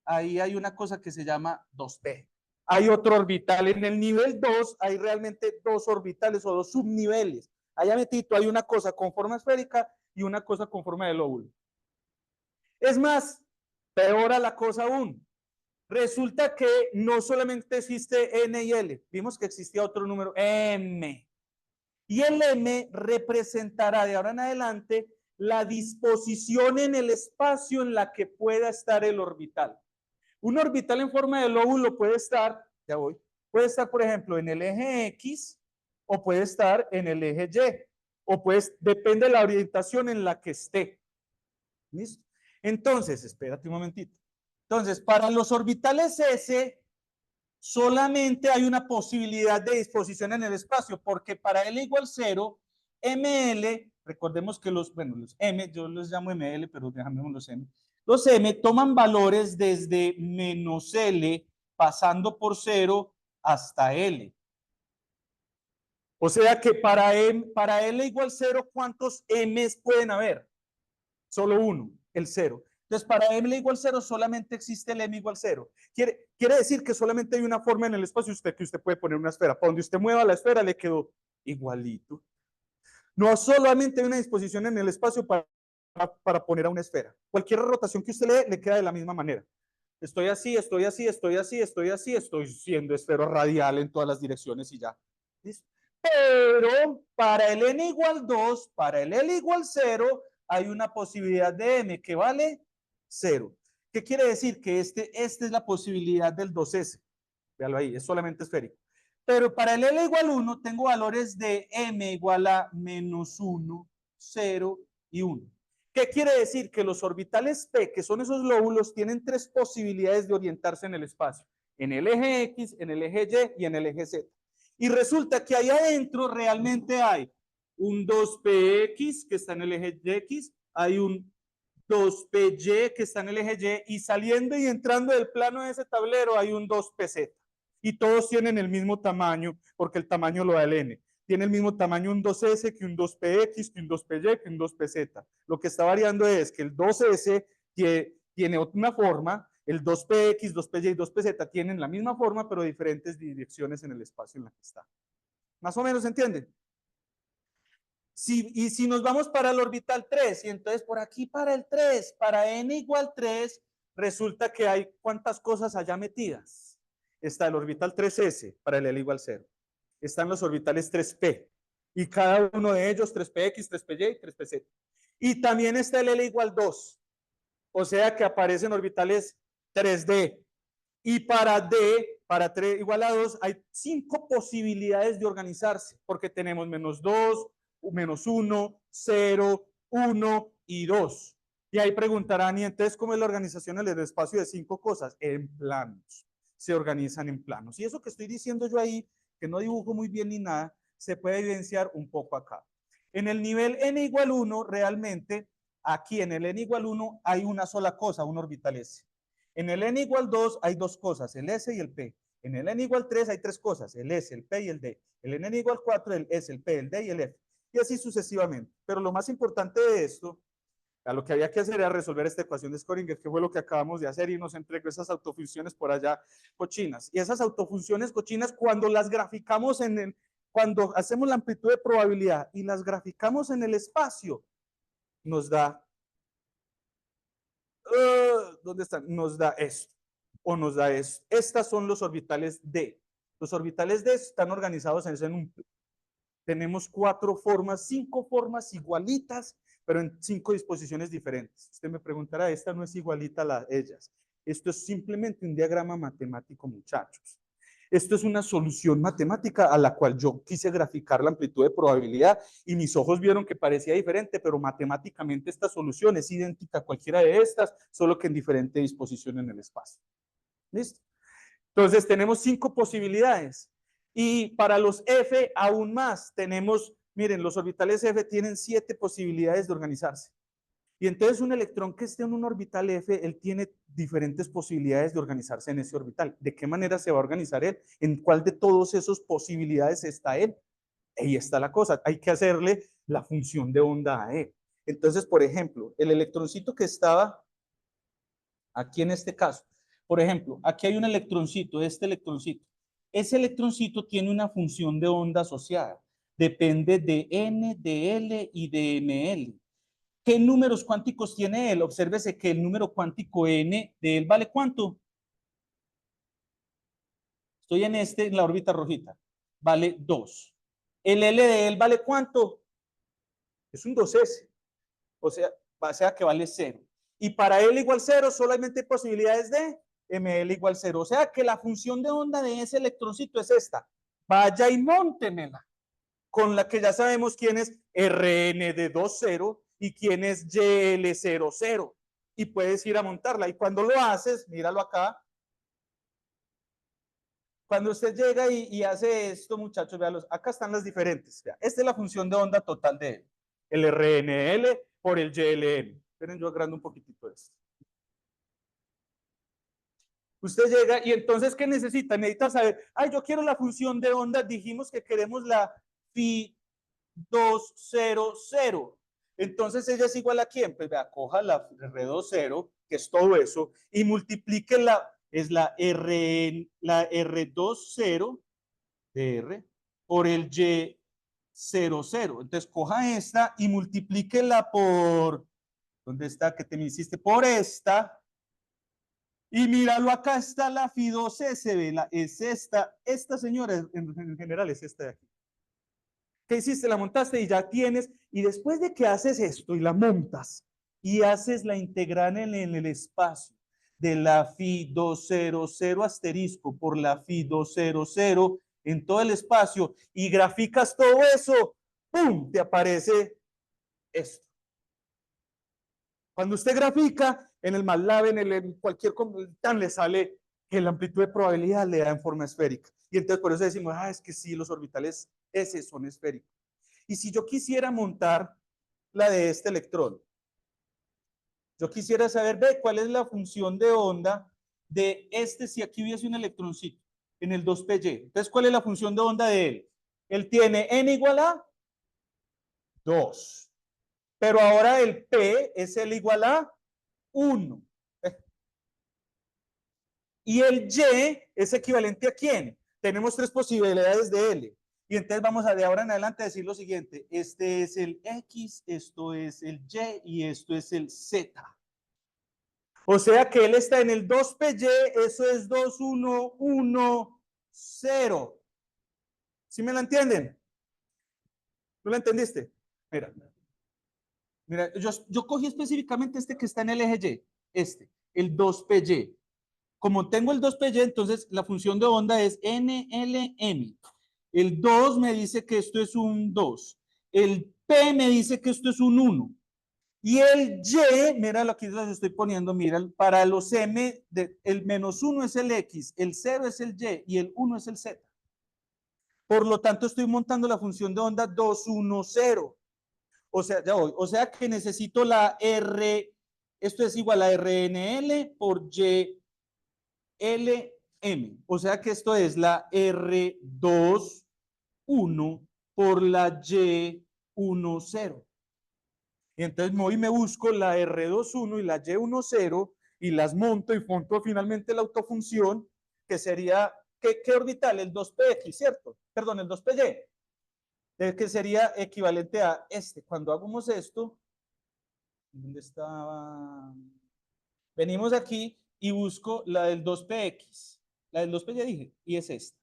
Ahí hay una cosa que se llama 2P. Hay otro orbital en el nivel 2, hay realmente dos orbitales o dos subniveles. Allá metito hay una cosa con forma esférica y una cosa con forma de lóbulo. Es más, peor a la cosa aún. Resulta que no solamente existe N y L, vimos que existía otro número, M. Y el M representará de ahora en adelante la disposición en el espacio en la que pueda estar el orbital. Un orbital en forma de lóbulo puede estar, ya voy, puede estar, por ejemplo, en el eje X o puede estar en el eje Y, o pues depende de la orientación en la que esté. ¿Listo? Entonces, espérate un momentito. Entonces, para los orbitales S, solamente hay una posibilidad de disposición en el espacio, porque para L igual 0, ML, recordemos que los M, yo los llamo ML, pero dejamos los M. Los M toman valores desde menos L, pasando por 0 hasta L. O sea que para L igual 0, ¿cuántos M's pueden haber? Solo uno, el 0. Entonces, para M igual 0 solamente existe el M igual 0. Quiere decir que solamente hay una forma en el espacio que usted puede poner una esfera. Para donde usted mueva la esfera le quedó igualito. No solamente hay una disposición en el espacio para poner a una esfera. Cualquier rotación que usted le dé le queda de la misma manera. Estoy así, estoy así, estoy así, estoy así, estoy siendo esfero radial en todas las direcciones y ya. ¿Listo? Pero para el n igual 2, para el L igual 0, hay una posibilidad de m que vale 0. ¿Qué quiere decir? Que esta es la posibilidad del 2s. Véalo ahí, es solamente esférico. Pero para el L igual 1 tengo valores de m igual a menos 1, 0 y 1. ¿Qué quiere decir? Que los orbitales P, que son esos lóbulos, tienen tres posibilidades de orientarse en el espacio. En el eje X, en el eje Y y en el eje Z. Y resulta que ahí adentro realmente hay un 2px que está en el eje X, hay un 2py que está en el eje Y, y saliendo y entrando del plano de ese tablero hay un 2pz. Y todos tienen el mismo tamaño, porque el tamaño lo da el n. Tiene el mismo tamaño un 2s que un 2px, que un 2py, que un 2pz. Lo que está variando es que el 2s tiene una forma, el 2px, 2py y 2pz tienen la misma forma, pero diferentes direcciones en el espacio en la que está. ¿Más o menos se entiende? Y si nos vamos para el orbital 3, y entonces por aquí para el 3, para n igual 3, resulta que hay ¿cuántas cosas allá metidas? Está el orbital 3s para el L igual 0. Están los orbitales 3p, y cada uno de ellos 3px, 3py, 3pz. Y también está el L igual 2, o sea que aparecen orbitales 3D. Y para D, para 3 igual a 2, hay 5 posibilidades de organizarse, porque tenemos menos 2, menos 1, 0, 1 y 2. Y ahí preguntarán, ¿y entonces cómo es la organización en el espacio de 5 cosas? En planos. Se organizan en planos. Y eso que estoy diciendo yo ahí, que no dibujo muy bien ni nada, se puede evidenciar un poco acá. En el nivel n igual 1, realmente, aquí en el n igual 1 hay una sola cosa, un orbital S. En el n igual 2 hay dos cosas, el S y el P. En el n igual 3 hay tres cosas, el S, el P y el D. En el n igual 4, el S, el P, el D y el F. Y así sucesivamente. Pero lo más importante de esto, a lo que había que hacer era resolver esta ecuación de Schrödinger, que fue lo que acabamos de hacer, y nos entregó esas autofunciones por allá cochinas. Y esas autofunciones cochinas, cuando las graficamos cuando hacemos la amplitud de probabilidad y las graficamos en el espacio, nos da ¿dónde están? Nos da esto, o nos da esto. Estas son los orbitales D. Los orbitales D están organizados en un... Tenemos 4 formas, 5 formas igualitas, pero en 5 disposiciones diferentes. Usted me preguntará, esta no es igualita a ellas. Esto es simplemente un diagrama matemático, muchachos. Esto es una solución matemática a la cual yo quise graficar la amplitud de probabilidad y mis ojos vieron que parecía diferente, pero matemáticamente esta solución es idéntica a cualquiera de estas, solo que en diferente disposición en el espacio. ¿Listo? Entonces tenemos 5 posibilidades. Y para los F aún más, tenemos, miren, los orbitales F tienen 7 posibilidades de organizarse. Y entonces un electrón que esté en un orbital F, él tiene diferentes posibilidades de organizarse en ese orbital. ¿De qué manera se va a organizar él? ¿En cuál de todas esas posibilidades está él? Ahí está la cosa. Hay que hacerle la función de onda a él. Entonces, por ejemplo, el electroncito que estaba aquí en este caso, por ejemplo, aquí hay un electroncito, este electroncito. Ese electroncito tiene una función de onda asociada. Depende de N, de L y de ML. ¿Qué números cuánticos tiene él? Obsérvese que el número cuántico N de él vale ¿cuánto? Estoy en la órbita rojita. Vale 2. El L de él vale ¿cuánto? Es un 2S. O sea que vale 0. Y para L igual 0 solamente hay posibilidades de ML igual 0. O sea que la función de onda de ese electroncito es esta. Vaya y móntemela. Con la que ya sabemos quién es RN de 2,0 y quién es YL00. Y puedes ir a montarla. Y cuando lo haces, míralo acá. Cuando usted llega y hace esto, muchachos, véanlos, acá están las diferentes. Vea, esta es la función de onda total de él. El RNL por el YLN. Esperen, yo agrando un poquitito esto. Usted llega y entonces, ¿qué necesita? Necesita saber, ay, yo quiero la función de onda, dijimos que queremos la phi 200. Entonces ella es igual a quién? Pues vea, coja la R20, que es todo eso, y multiplíquela, es la R20 de R por el Y00. Entonces coja esta y multiplíquela por, ¿dónde está? ¿Qué te me hiciste? Por esta. Y míralo, acá está la Fi2S, es esta señora en general es esta de aquí. ¿Qué hiciste? La montaste y ya tienes, y después de que haces esto y la montas y haces la integral en el espacio de la Fi 200 asterisco por la Fi 200 en todo el espacio y graficas todo eso, ¡pum! Te aparece esto. Cuando usted grafica en el MATLAB, en cualquier tan le sale que la amplitud de probabilidad le da en forma esférica. Y entonces por eso decimos, es que sí, los orbitales S son esféricos. Y si yo quisiera montar la de este electrón, yo quisiera saber, ve, cuál es la función de onda de este, si aquí hubiese un electroncito en el 2PY. Entonces, ¿cuál es la función de onda de él? Él tiene N igual a 2. Pero ahora el P es el igual a 1. Y el Y es equivalente a quién? Tenemos 3 posibilidades de L. Y entonces vamos a de ahora en adelante a decir lo siguiente. Este es el X, esto es el Y y esto es el Z. O sea que él está en el 2PY, eso es 2110. ¿Sí me la entienden? ¿Tú la entendiste? Mira, mira, yo cogí específicamente este que está en el eje Y, el 2PY. Como tengo el 2PY, entonces la función de onda es NLM. El 2 me dice que esto es un 2. El P me dice que esto es un 1. Y el Y, mira, aquí los estoy poniendo, mira, para los M, el -1 es el X, el 0 es el Y y el 1 es el Z. Por lo tanto, estoy montando la función de onda 210. O sea, ya voy. O sea que necesito la R, esto es igual a RNL por YLM. O sea que esto es la R21 por la Y10. Y entonces voy y me busco la R21 y la Y10 y las monto y monto finalmente la autofunción que sería, ¿qué orbital? El 2px, ¿cierto? Perdón, el 2py, que sería equivalente a este. Cuando hagamos esto, ¿dónde estaba? Venimos aquí y busco la del 2px. La del 2py dije, y es esta.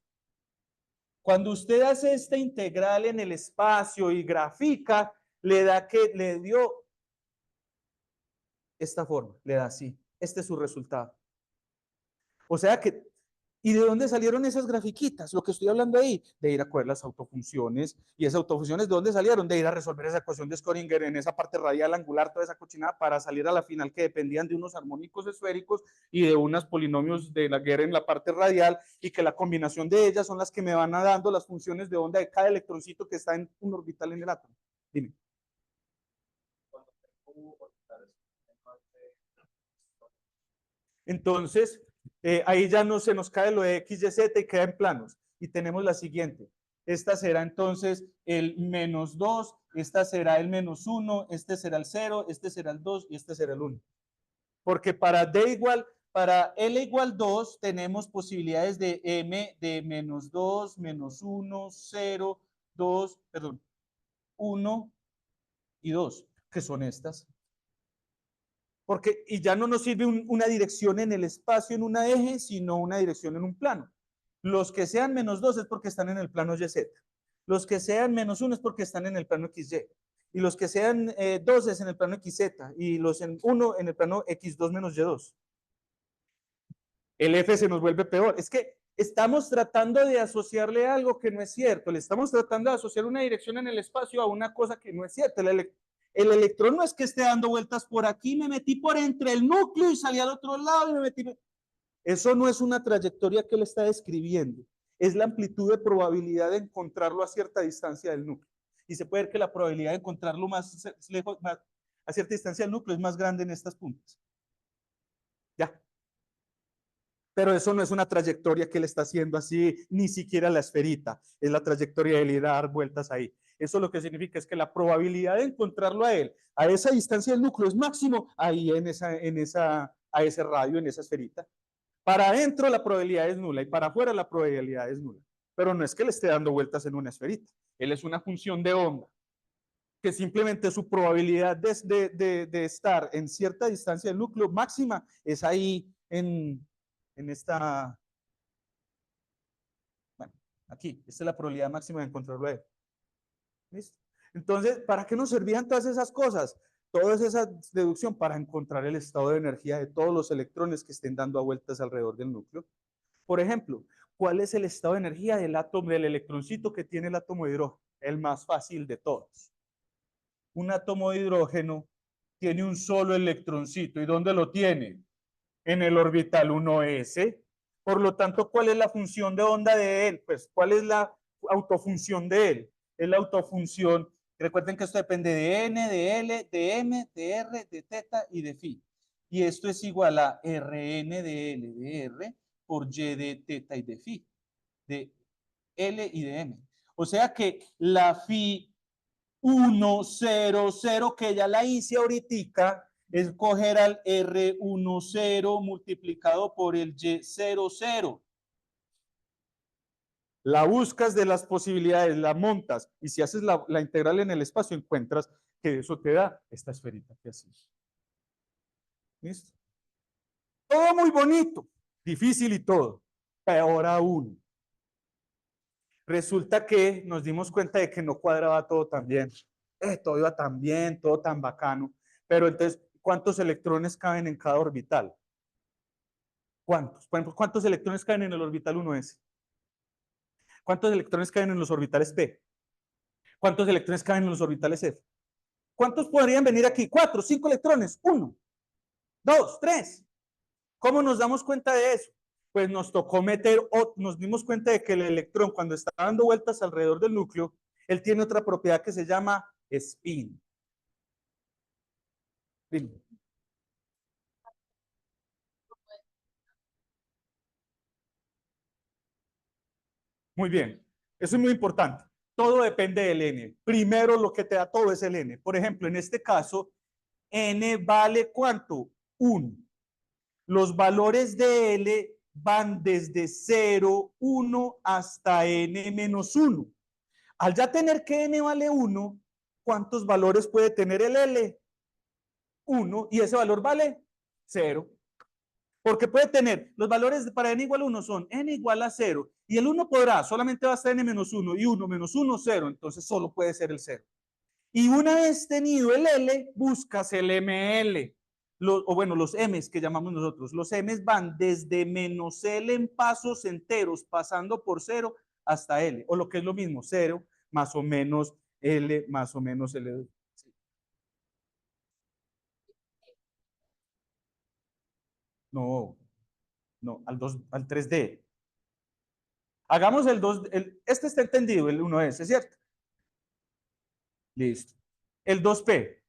Cuando usted hace esta integral en el espacio y grafica, le da que le dio esta forma, le da así. Este es su resultado. O sea que, ¿y de dónde salieron esas grafiquitas? Lo que estoy hablando ahí, de ir a coger las autofunciones. ¿Y esas autofunciones de dónde salieron? De ir a resolver esa ecuación de Schrödinger en esa parte radial, angular, toda esa cochinada, para salir a la final que dependían de unos armónicos esféricos y de unos polinomios de Laguerre en la parte radial, y que la combinación de ellas son las que me van a dando las funciones de onda de cada electroncito que está en un orbital en el átomo. Dime. Entonces, ahí ya no se nos cae lo de x, y, z y queda en planos. Y tenemos la siguiente. Esta será entonces el -2, esta será el -1, este será el 0, este será el 2 y este será el 1. Porque para L igual 2 tenemos posibilidades de M de -2, -1, 0, 2, perdón, 1 y 2, que son estas. Porque, y ya no nos sirve una dirección en el espacio en una eje, sino una dirección en un plano. Los que sean -2 es porque están en el plano YZ. Los que sean -1 es porque están en el plano XY. Y los que sean 2 es en el plano XZ. Y los en 1 en el plano X2 menos Y2. El F se nos vuelve peor. Es que estamos tratando de asociarle algo que no es cierto. Le estamos tratando de asociar una dirección en el espacio a una cosa que no es cierta. El electrón no es que esté dando vueltas por aquí, me metí por entre el núcleo y salí al otro lado y me metí. Eso no es una trayectoria que él está describiendo. Es la amplitud de probabilidad de encontrarlo a cierta distancia del núcleo. Y se puede ver que la probabilidad de encontrarlo más lejos, a cierta distancia del núcleo, es más grande en estas puntas. Ya. Pero eso no es una trayectoria que él está haciendo así, ni siquiera la esferita. Es la trayectoria de él ir a dar vueltas ahí. Eso lo que significa es que la probabilidad de encontrarlo a él, a esa distancia del núcleo, es máximo ahí a ese radio, en esa esferita. Para adentro la probabilidad es nula y para afuera la probabilidad es nula. Pero no es que le esté dando vueltas en una esferita. Él es una función de onda, que simplemente su probabilidad de estar en cierta distancia del núcleo máxima es ahí en esta, bueno, aquí, esta es la probabilidad máxima de encontrarlo a él. ¿Listo? Entonces, ¿para qué nos servían todas esas cosas? Toda esa deducción para encontrar el estado de energía de todos los electrones que estén dando a vueltas alrededor del núcleo. Por ejemplo, ¿cuál es el estado de energía del átomo, del electroncito que tiene el átomo de hidrógeno? El más fácil de todos. Un átomo de hidrógeno tiene un solo electroncito. ¿Y dónde lo tiene? En el orbital 1s. Por lo tanto, ¿cuál es la función de onda de él? Pues, ¿cuál es la autofunción de él? Es la autofunción, recuerden que esto depende de n, de l, de m, de r, de teta y de phi. Y esto es igual a Rn de L de R por Y de teta y de phi, de L y de M. O sea que la phi 1, 0, 0, que ya la hice ahorita, es coger al R10 multiplicado por el Y00. La buscas de las posibilidades, la montas, y si haces la integral en el espacio, encuentras que eso te da esta esferita que así. ¿Listo? Todo muy bonito, difícil y todo. Peor aún. Resulta que nos dimos cuenta de que no cuadraba todo tan bien. Todo iba tan bien, todo tan bacano. Pero entonces, ¿cuántos electrones caben en cada orbital? ¿Cuántos? Por ejemplo, ¿cuántos electrones caben en el orbital 1s? ¿Cuántos electrones caben en los orbitales p? ¿Cuántos electrones caben en los orbitales f? ¿Cuántos podrían venir aquí? 4, 5 electrones. 1, 2, 3. ¿Cómo nos damos cuenta de eso? Pues nos tocó nos dimos cuenta de que el electrón, cuando está dando vueltas alrededor del núcleo, él tiene otra propiedad que se llama spin. Dime. Muy bien. Eso es muy importante. Todo depende del n. Primero lo que te da todo es el n. Por ejemplo, en este caso, n vale ¿cuánto? 1. Los valores de L van desde 0, 1 hasta n menos 1. Al ya tener que n vale 1, ¿cuántos valores puede tener el L? 1, y ese valor vale 0. Porque puede tener, los valores para n igual a 1 son n igual a 0, y el 1 podrá, solamente va a estar n menos 1, y 1 menos 1, 0, entonces solo puede ser el 0. Y una vez tenido el L, buscas el ML. o bueno, los M's que llamamos nosotros. Los M's van desde menos L en pasos enteros, pasando por 0 hasta L, o lo que es lo mismo, 0 más o menos L más o menos L. No, no, al 3D. Hagamos el 2, este está entendido, el 1S, ¿cierto? Listo. El 2P.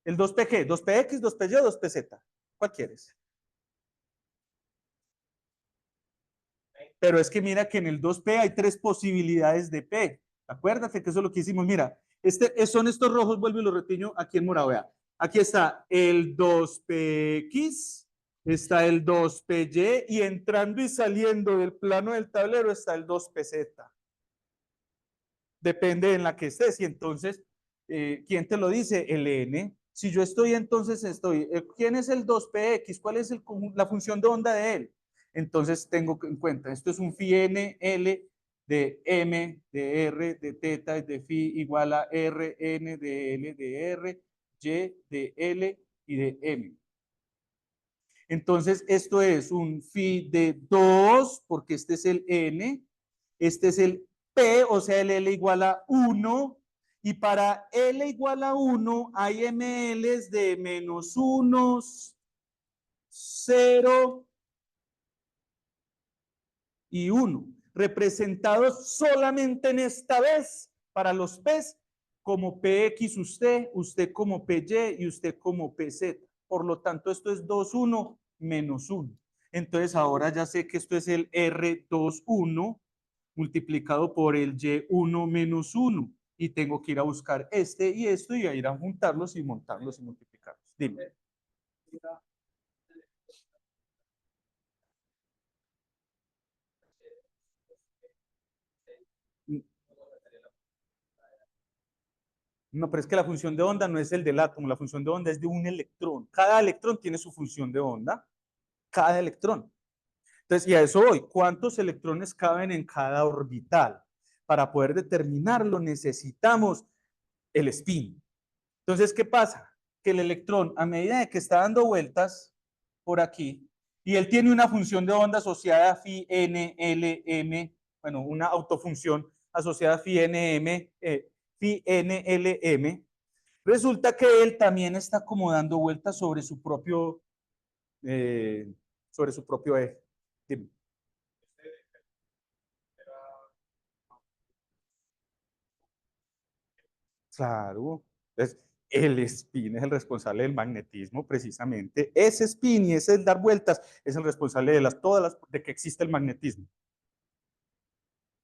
¿El 2P qué? ¿2PX, 2PY o 2PZ? ¿Cuál quieres? Pero es que mira que en el 2P hay tres posibilidades de P. Acuérdate que eso es lo que hicimos. Mira, son estos rojos, vuelvo y lo retiño aquí en morado. Vea. Aquí está el 2PX, está el 2PY y entrando y saliendo del plano del tablero está el 2PZ. Depende en la que estés. Y entonces, ¿quién te lo dice? El N. Si yo estoy, entonces estoy. ¿Quién es el 2PX? ¿Cuál es la función de onda de él? Entonces tengo en cuenta, esto es un phi n L de M, de R, de teta, de phi igual a R, N, de L, de R, Y, de L y de M. Entonces, esto es un phi de 2, porque este es el N, este es el P, o sea, el L igual a 1, y para L igual a 1 hay MLs de menos 1, 0 y 1, representados solamente en esta vez para los P's como PX usted como PY y usted como PZ. Por lo tanto, esto es 2,1 menos 1. Entonces, ahora ya sé que esto es el R21 multiplicado por el Y1 menos 1. Y tengo que ir a buscar este y esto y a ir a juntarlos y montarlos y multiplicarlos. Dime. No, pero es que la función de onda no es el del átomo, la función de onda es de un electrón. Cada electrón tiene su función de onda, cada electrón. Entonces, y a eso voy, ¿cuántos electrones caben en cada orbital? Para poder determinarlo necesitamos el spin. Entonces, ¿qué pasa? Que el electrón, a medida de que está dando vueltas por aquí, y él tiene una función de onda asociada a phi n, l, m, bueno, una autofunción asociada a phi n, m, phi n, l, m, resulta que él también está como dando vueltas eh, sobre su propio eje. Dime. Claro. Entonces, el spin es el responsable del magnetismo, precisamente. Ese spin y ese dar vueltas es el responsable de de que existe el magnetismo.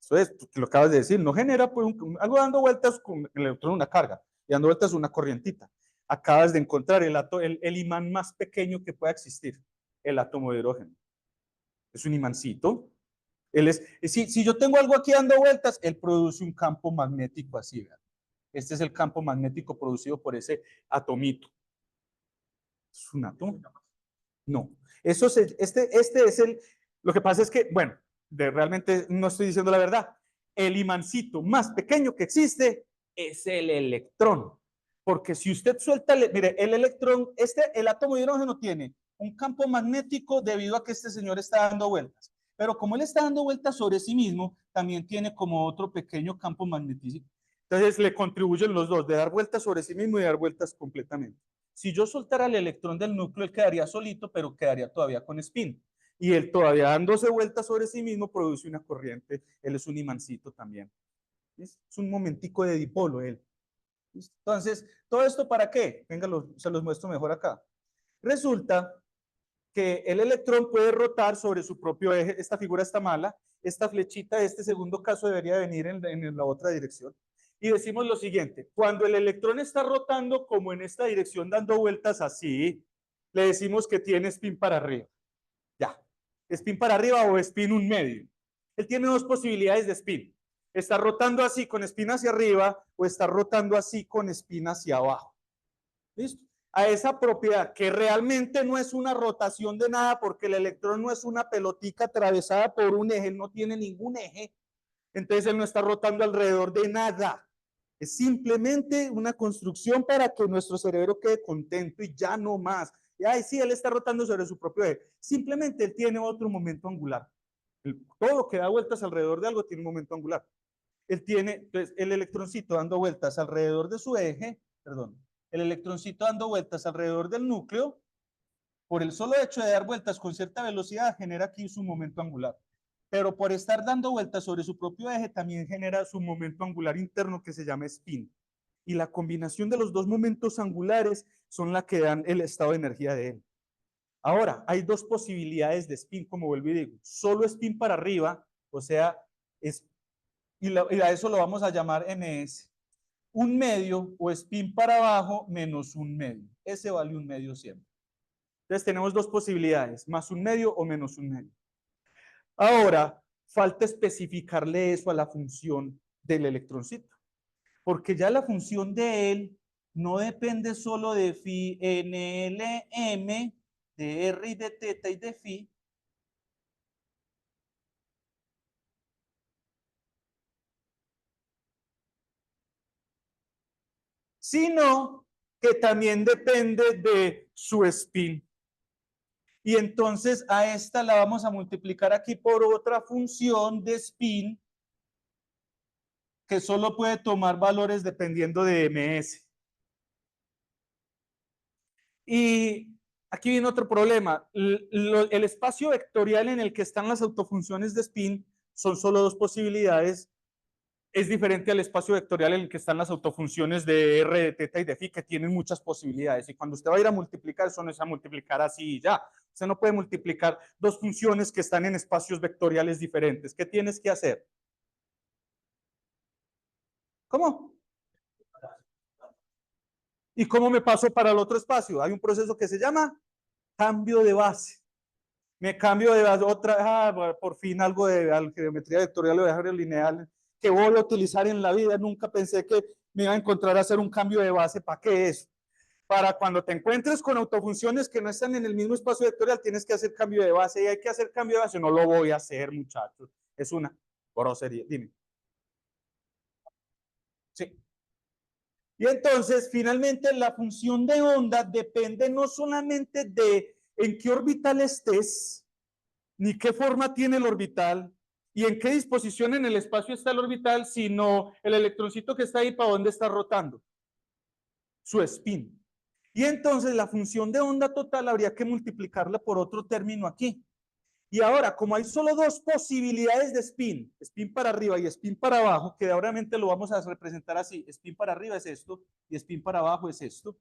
Eso es, lo acabas de decir, no genera pues, algo dando vueltas con el electrón una carga y dando vueltas una corrientita. Acabas de encontrar el imán más pequeño que pueda existir, el átomo de hidrógeno. Es un imancito. Si yo tengo algo aquí dando vueltas, él produce un campo magnético así, ¿verdad? Este es el campo magnético producido por ese atomito. ¿Es un átomo? No. Este es lo que pasa es que, bueno, realmente no estoy diciendo la verdad. El imancito más pequeño que existe es el electrón. Porque si usted suelta, mire, el electrón, el átomo de hidrógeno tiene un campo magnético debido a que este señor está dando vueltas. Pero como él está dando vueltas sobre sí mismo, también tiene como otro pequeño campo magnético. Entonces le contribuyen los dos, de dar vueltas sobre sí mismo y dar vueltas completamente. Si yo soltara el electrón del núcleo, él quedaría solito, pero quedaría todavía con spin. Y él todavía dándose vueltas sobre sí mismo produce una corriente. Él es un imancito también. Es un momentico de dipolo él. Entonces, ¿todo esto para qué? Venga, se los muestro mejor acá. Resulta que el electrón puede rotar sobre su propio eje. Esta figura está mala. Esta flechita de este segundo caso debería venir en la otra dirección. Y decimos lo siguiente, cuando el electrón está rotando como en esta dirección, dando vueltas así, le decimos que tiene spin para arriba. Ya, spin para arriba o spin un medio. Él tiene dos posibilidades de spin. Está rotando así con spin hacia arriba o está rotando así con spin hacia abajo. ¿Listo? A esa propiedad que realmente no es una rotación de nada porque el electrón no es una pelotica atravesada por un eje, no tiene ningún eje, entonces él no está rotando alrededor de nada. Es simplemente una construcción para que nuestro cerebro quede contento y ya no más. Y ay, sí, él está rotando sobre su propio eje. Simplemente él tiene otro momento angular. Todo lo que da vueltas alrededor de algo tiene un momento angular. Él tiene, entonces, el electroncito dando vueltas alrededor de su eje, perdón, el electroncito dando vueltas alrededor del núcleo, por el solo hecho de dar vueltas con cierta velocidad, genera aquí su momento angular. Pero por estar dando vueltas sobre su propio eje, también genera su momento angular interno que se llama spin. Y la combinación de los dos momentos angulares son la que dan el estado de energía de él. Ahora, hay dos posibilidades de spin, como vuelvo y digo. Solo spin para arriba, o sea, y a eso lo vamos a llamar ms. Un medio o spin para abajo menos un medio. Ese vale un medio siempre. Entonces tenemos dos posibilidades, más un medio o menos un medio. Ahora, falta especificarle eso a la función del electroncito, porque ya la función de él no depende solo de phi NLM, de R y de teta y de phi, sino que también depende de su spin. Y entonces a esta la vamos a multiplicar aquí por otra función de spin que solo puede tomar valores dependiendo de ms. Y aquí viene otro problema. El espacio vectorial en el que están las autofunciones de spin son solo dos posibilidades. Es diferente al espacio vectorial en el que están las autofunciones de R, de teta y de phi, que tienen muchas posibilidades. Y cuando usted va a ir a multiplicar, eso no es a multiplicar así y ya. Usted no puede multiplicar dos funciones que están en espacios vectoriales diferentes. ¿Qué tienes que hacer? ¿Cómo? ¿Y cómo me paso para el otro espacio? Hay un proceso que se llama cambio de base. Me cambio de base, por fin algo de geometría vectorial o de álgebra lineal que voy a utilizar en la vida. Nunca pensé que me iba a encontrar a hacer un cambio de base. ¿Para qué es? Para cuando te encuentres con autofunciones que no están en el mismo espacio vectorial, tienes que hacer cambio de base y hay que hacer cambio de base. No lo voy a hacer, muchachos. Es una grosería. Dime. Sí. Y entonces, finalmente, la función de onda depende no solamente de en qué orbital estés, ni qué forma tiene el orbital, y en qué disposición en el espacio está el orbital, sino el electroncito que está ahí, para dónde está rotando, su spin. Y entonces la función de onda total habría que multiplicarla por otro término aquí. Y ahora, como hay solo dos posibilidades de spin, spin para arriba y spin para abajo, que obviamente lo vamos a representar así, spin para arriba es esto y spin para abajo es esto.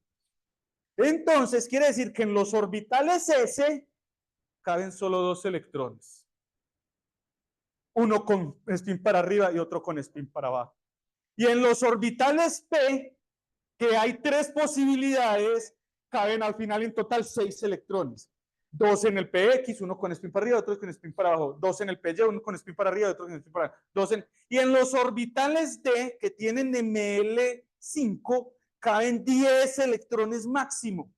Entonces, quiere decir que en los orbitales S caben solo dos electrones. Uno con spin para arriba y otro con spin para abajo. Y en los orbitales P, que hay tres posibilidades, caben al final en total 6 electrones. Dos en el PX, uno con spin para arriba, otro con spin para abajo. Dos en el PY, uno con spin para arriba, otro con spin para abajo. Y en los orbitales D, que tienen ML5, caben 10 electrones máximo.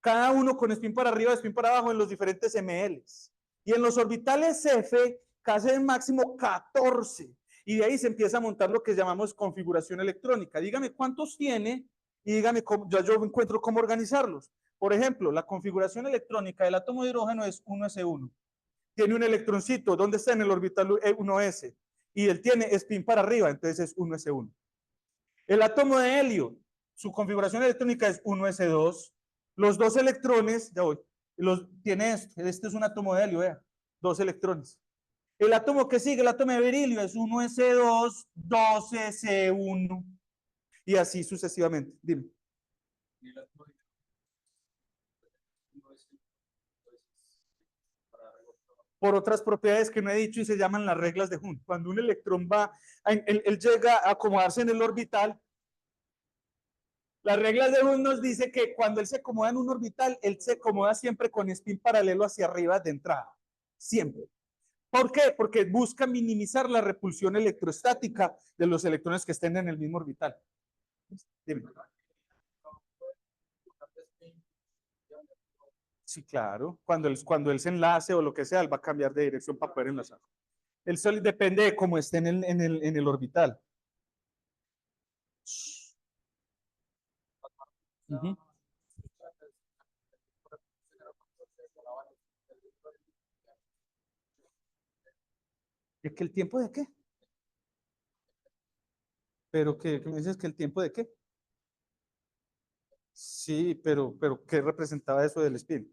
Cada uno con spin para arriba, spin para abajo en los diferentes MLs. Y en los orbitales F, caben máximo 14. Y de ahí se empieza a montar lo que llamamos configuración electrónica. Dígame cuántos tiene y dígame cómo, ya yo encuentro cómo organizarlos. Por ejemplo, la configuración electrónica del átomo de hidrógeno es 1s1. Tiene un electroncito, ¿dónde está? En el orbital 1s. Y él tiene spin para arriba, entonces es 1s1. El átomo de helio, su configuración electrónica es 1s2. Los dos electrones, ya voy, tiene este es un átomo de helio, vea, dos electrones. El átomo que sigue, el átomo de berilio, es 1s2, 2s1 y así sucesivamente. Dime. Por otras propiedades que no he dicho y se llaman las reglas de Hund. Cuando un electrón va, él llega a acomodarse en el orbital, las reglas de Hund nos dice que cuando él se acomoda en un orbital, él se acomoda siempre con spin paralelo hacia arriba de entrada. Siempre. ¿Por qué? Porque busca minimizar la repulsión electrostática de los electrones que estén en el mismo orbital. Dime. Sí, claro. Cuando él se enlace o lo que sea, él va a cambiar de dirección para poder enlazar. El sol depende de cómo esté en el orbital. Uh -huh. ¿Es que el tiempo de qué? ¿Pero qué me dices que el tiempo de qué? Sí, pero ¿qué representaba eso del spin?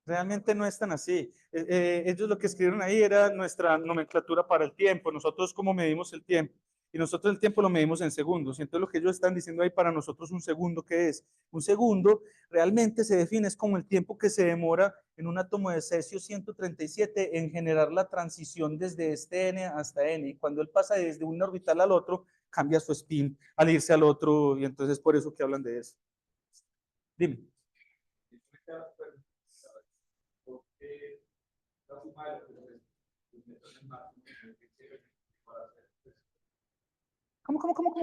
Realmente no es tan así. Ellos lo que escribieron ahí era nuestra nomenclatura para el tiempo. Nosotros cómo medimos el tiempo. Y nosotros el tiempo lo medimos en segundos. Y entonces lo que ellos están diciendo ahí para nosotros un segundo, ¿qué es? Un segundo realmente se define es como el tiempo que se demora en un átomo de cesio 137 en generar la transición desde este n hasta n. Y cuando él pasa desde un orbital al otro, cambia su spin al irse al otro. Y entonces por eso que hablan de eso. Dime. ¿Cómo?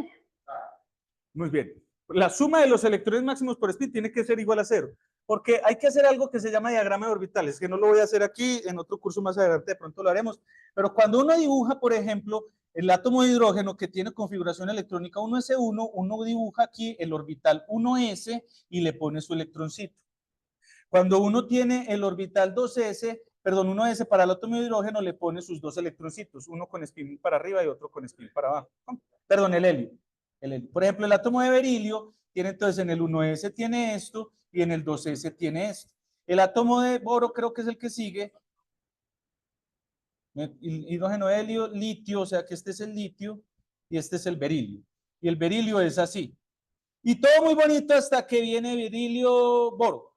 Muy bien. La suma de los electrones máximos por spin tiene que ser igual a cero, porque hay que hacer algo que se llama diagrama de orbitales, que no lo voy a hacer aquí, en otro curso más adelante de pronto lo haremos, pero cuando uno dibuja, por ejemplo, el átomo de hidrógeno que tiene configuración electrónica 1s1, uno dibuja aquí el orbital 1s y le pone su electroncito. Cuando uno tiene el orbital 2s, perdón, 1s para el átomo de hidrógeno, le pone sus dos electroncitos, uno con spin para arriba y otro con spin para abajo. Perdón, el helio. Por ejemplo, el átomo de berilio tiene entonces en el 1s tiene esto y en el 2s tiene esto. El átomo de boro creo que es el que sigue. Hidrógeno, helio, litio, o sea que este es el litio y este es el berilio. Y el berilio es así. Y todo muy bonito hasta que viene berilio boro.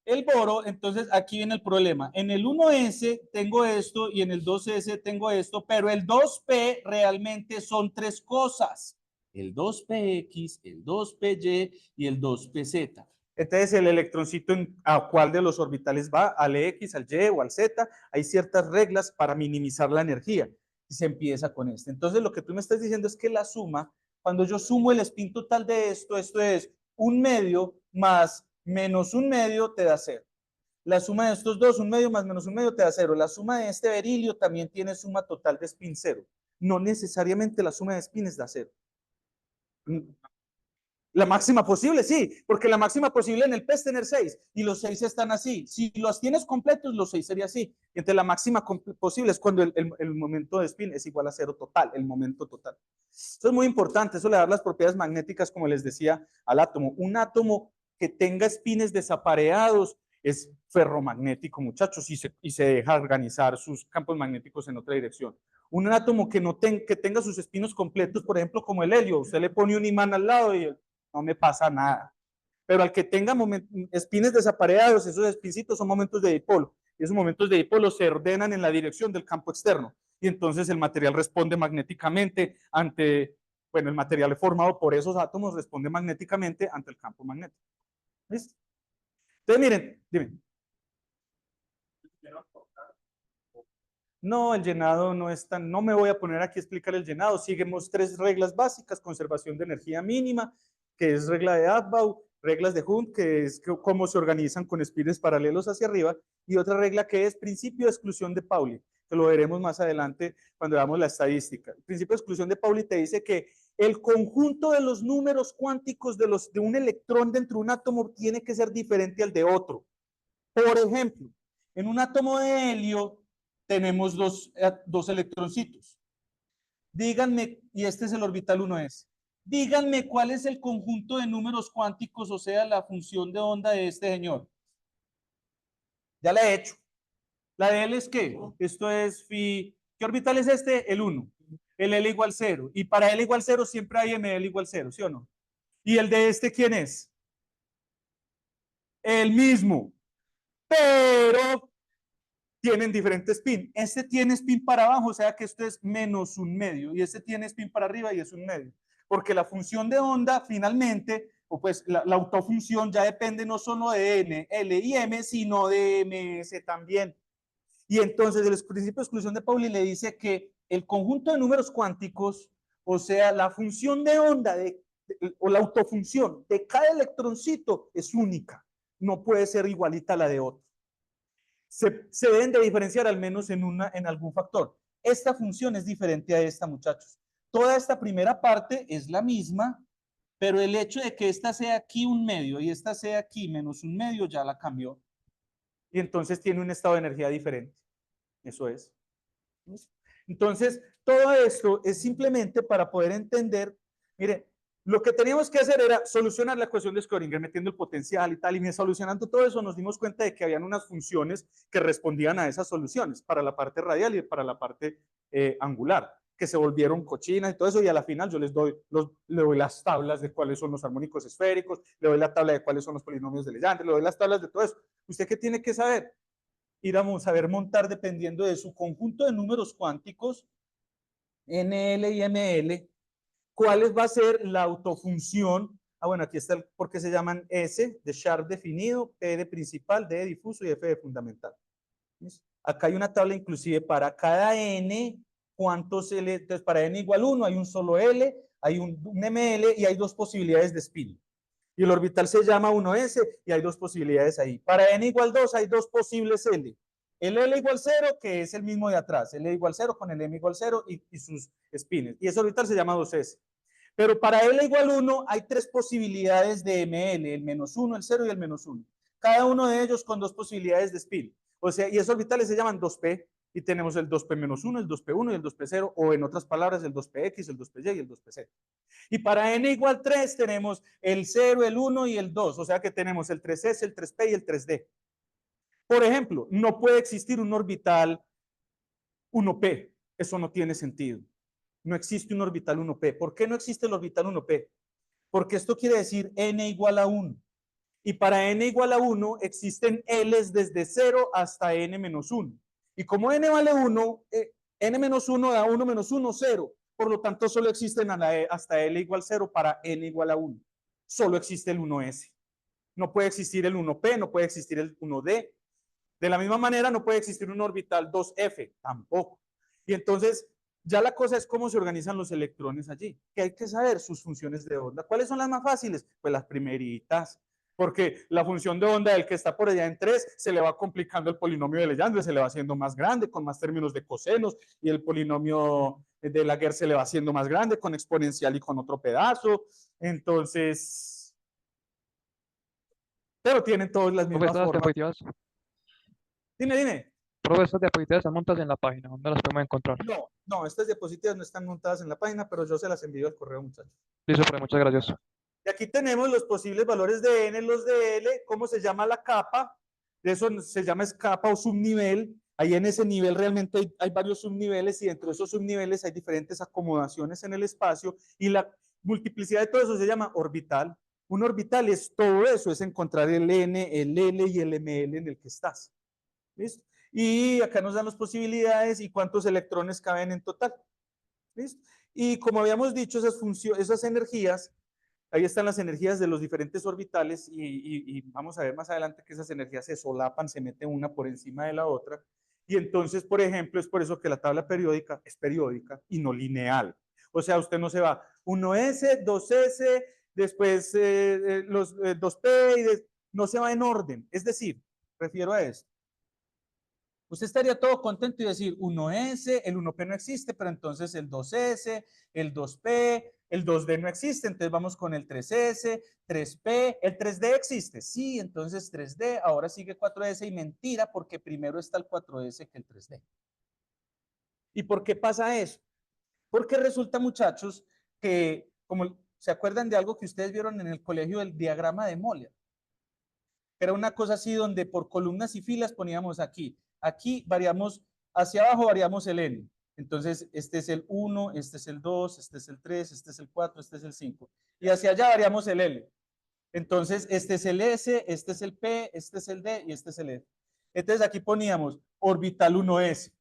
El boro, entonces aquí viene el problema. En el 1s tengo esto y en el 2s tengo esto, pero el 2p realmente son tres cosas. El 2px, el 2py y el 2pz. Entonces el electroncito a cuál de los orbitales va, al X, al Y o al Z, hay ciertas reglas para minimizar la energía. Y se empieza con este. Entonces lo que tú me estás diciendo es que la suma, cuando yo sumo el spin total de esto es un medio más menos un medio te da cero. La suma de estos dos, un medio más menos un medio te da cero. La suma de este berilio también tiene suma total de spin cero. No necesariamente la suma de spins da cero. La máxima posible, sí, porque la máxima posible en el P es tener 6 y los 6 están así. Si los tienes completos, los 6 sería así. Y entonces la máxima posible es cuando el momento de spin es igual a cero total, el momento total. Eso es muy importante, eso le da las propiedades magnéticas, como les decía, al átomo. Un átomo que tenga spines desapareados es ferromagnético, muchachos, y se deja organizar sus campos magnéticos en otra dirección. Un átomo que, no que tenga sus espinos completos, por ejemplo, como el helio, usted le pone un imán al lado y no me pasa nada. Pero al que tenga espines desapareados, esos espincitos son momentos de dipolo. Y esos momentos de dipolo se ordenan en la dirección del campo externo. Y entonces el material responde magnéticamente ante, bueno, el material formado por esos átomos responde magnéticamente ante el campo magnético. ¿Listo? Entonces, miren, dime. No, el llenado no es tan, no me voy a poner aquí a explicar el llenado. Seguimos tres reglas básicas: conservación de energía mínima, que es regla de Abbaugh; reglas de Hund, que es cómo se organizan con espines paralelos hacia arriba; y otra regla que es principio de exclusión de Pauli, que lo veremos más adelante cuando veamos la estadística. El principio de exclusión de Pauli te dice que el conjunto de los números cuánticos de un electrón dentro de un átomo tiene que ser diferente al de otro. Por ejemplo, en un átomo de helio tenemos dos electroncitos. Díganme, y este es el orbital 1s. Díganme cuál es el conjunto de números cuánticos, o sea, la función de onda de este señor. Ya la he hecho. La de él es ¿qué? Esto es phi. ¿Qué orbital es este? El 1. El L igual 0. Y para L igual 0 siempre hay ML igual 0, ¿sí o no? ¿Y el de este quién es? El mismo. Pero tienen diferentes spin. Este tiene spin para abajo, o sea que esto es menos un medio, y este tiene spin para arriba y es un medio. Porque la función de onda finalmente, o pues la autofunción ya depende no solo de N, L y M, sino de MS también. Y entonces el principio de exclusión de Pauli le dice que el conjunto de números cuánticos, o sea, la función de onda o la autofunción de cada electroncito es única, no puede ser igualita a la de otro. Se deben de diferenciar al menos en algún factor. Esta función es diferente a esta, muchachos. Toda esta primera parte es la misma, pero el hecho de que esta sea aquí un medio y esta sea aquí menos un medio ya la cambió. Y entonces tiene un estado de energía diferente. Eso es. Entonces, todo esto es simplemente para poder entender, mire, lo que teníamos que hacer era solucionar la ecuación de Schrödinger metiendo el potencial y tal, y solucionando todo eso nos dimos cuenta de que habían unas funciones que respondían a esas soluciones para la parte radial y para la parte angular, que se volvieron cochinas y todo eso, y a la final yo le doy las tablas de cuáles son los armónicos esféricos, le doy la tabla de cuáles son los polinomios de Legendre, le doy las tablas de todo eso. ¿Usted qué tiene que saber? Ir a saber montar dependiendo de su conjunto de números cuánticos, NL y ML, cuál va a ser la autofunción. Bueno, aquí está porque se llaman S de Sharp definido, P de principal, D de difuso y F de fundamental. ¿Listo? Acá hay una tabla inclusive para cada N, cuántos L, entonces para N igual 1 hay un solo L, hay un ML y hay dos posibilidades de spin. Y el orbital se llama 1S y hay dos posibilidades ahí. Para N igual 2 hay dos posibles L. El L igual 0, que es el mismo de atrás. El L igual 0 con el M igual 0 y sus spines. Y ese orbital se llama 2S. Pero para L igual 1 hay tres posibilidades de ML, el menos 1, el 0 y el menos 1. Cada uno de ellos con dos posibilidades de spin. O sea, y esos orbitales se llaman 2P. Y tenemos el 2P menos 1, el 2P1 y el 2P0, o en otras palabras, el 2PX, el 2PY y el 2PC. Y para N igual 3 tenemos el 0, el 1 y el 2, o sea que tenemos el 3S, el 3P y el 3D. Por ejemplo, no puede existir un orbital 1P, eso no tiene sentido. No existe un orbital 1P. ¿Por qué no existe el orbital 1P? Porque esto quiere decir N igual a 1. Y para N igual a 1 existen L's desde 0 hasta N menos 1. Y como N vale 1, N menos 1 da 1 menos 1, 0. Por lo tanto, solo existen hasta L igual 0 para N igual a 1. Solo existe el 1S. No puede existir el 1P, no puede existir el 1D. De la misma manera, no puede existir un orbital 2F, tampoco. Y entonces, ya la cosa es cómo se organizan los electrones allí, que hay que saber sus funciones de onda. ¿Cuáles son las más fáciles? Pues las primeritas, porque la función de onda del que está por allá en 3 se le va complicando el polinomio de Legendre, se le va haciendo más grande, con más términos de cosenos, y el polinomio de Laguerre se le va haciendo más grande, con exponencial y con otro pedazo. Entonces, pero tienen todas las Profe, mismas estas formas. diapositivas, Dime, dime. profe, estas diapositivas están montadas en la página, ¿dónde las podemos encontrar? No, estas diapositivas no están montadas en la página, pero yo se las envío al correo, muchachos. Listo, profe, muchas gracias. Y aquí tenemos los posibles valores de N, los de L, cómo se llama la capa, de eso se llama capa o subnivel. Ahí en ese nivel realmente hay varios subniveles y dentro de esos subniveles hay diferentes acomodaciones en el espacio y la multiplicidad de todo eso se llama orbital. Un orbital es todo eso, es encontrar el N, el L y el ML en el que estás. ¿Listo? Y acá nos dan las posibilidades y cuántos electrones caben en total. ¿Listo? Y como habíamos dicho, esas energías, ahí están las energías de los diferentes orbitales y vamos a ver más adelante que esas energías se solapan, se meten una por encima de la otra. Y entonces, por ejemplo, es por eso que la tabla periódica es periódica y no lineal. O sea, usted no se va 1S, 2S, después los 2P, no se va en orden. Es decir, refiero a esto. Usted estaría todo contento y decir 1S, el 1P no existe, pero entonces el 2S, el 2P, el 2D no existe, entonces vamos con el 3S, 3P, el 3D existe, sí, entonces 3D, ahora sigue 4S y mentira porque primero está el 4S que el 3D. ¿Y por qué pasa eso? Porque resulta, muchachos, que como se acuerdan de algo que ustedes vieron en el colegio, el diagrama de Moller. Era una cosa así donde por columnas y filas poníamos aquí variamos, hacia abajo variamos el N. Entonces, este es el 1, este es el 2, este es el 3, este es el 4, este es el 5. Y hacia allá variamos el L. Entonces, este es el S, este es el P, este es el D y este es el F. Entonces, aquí poníamos orbital 1S.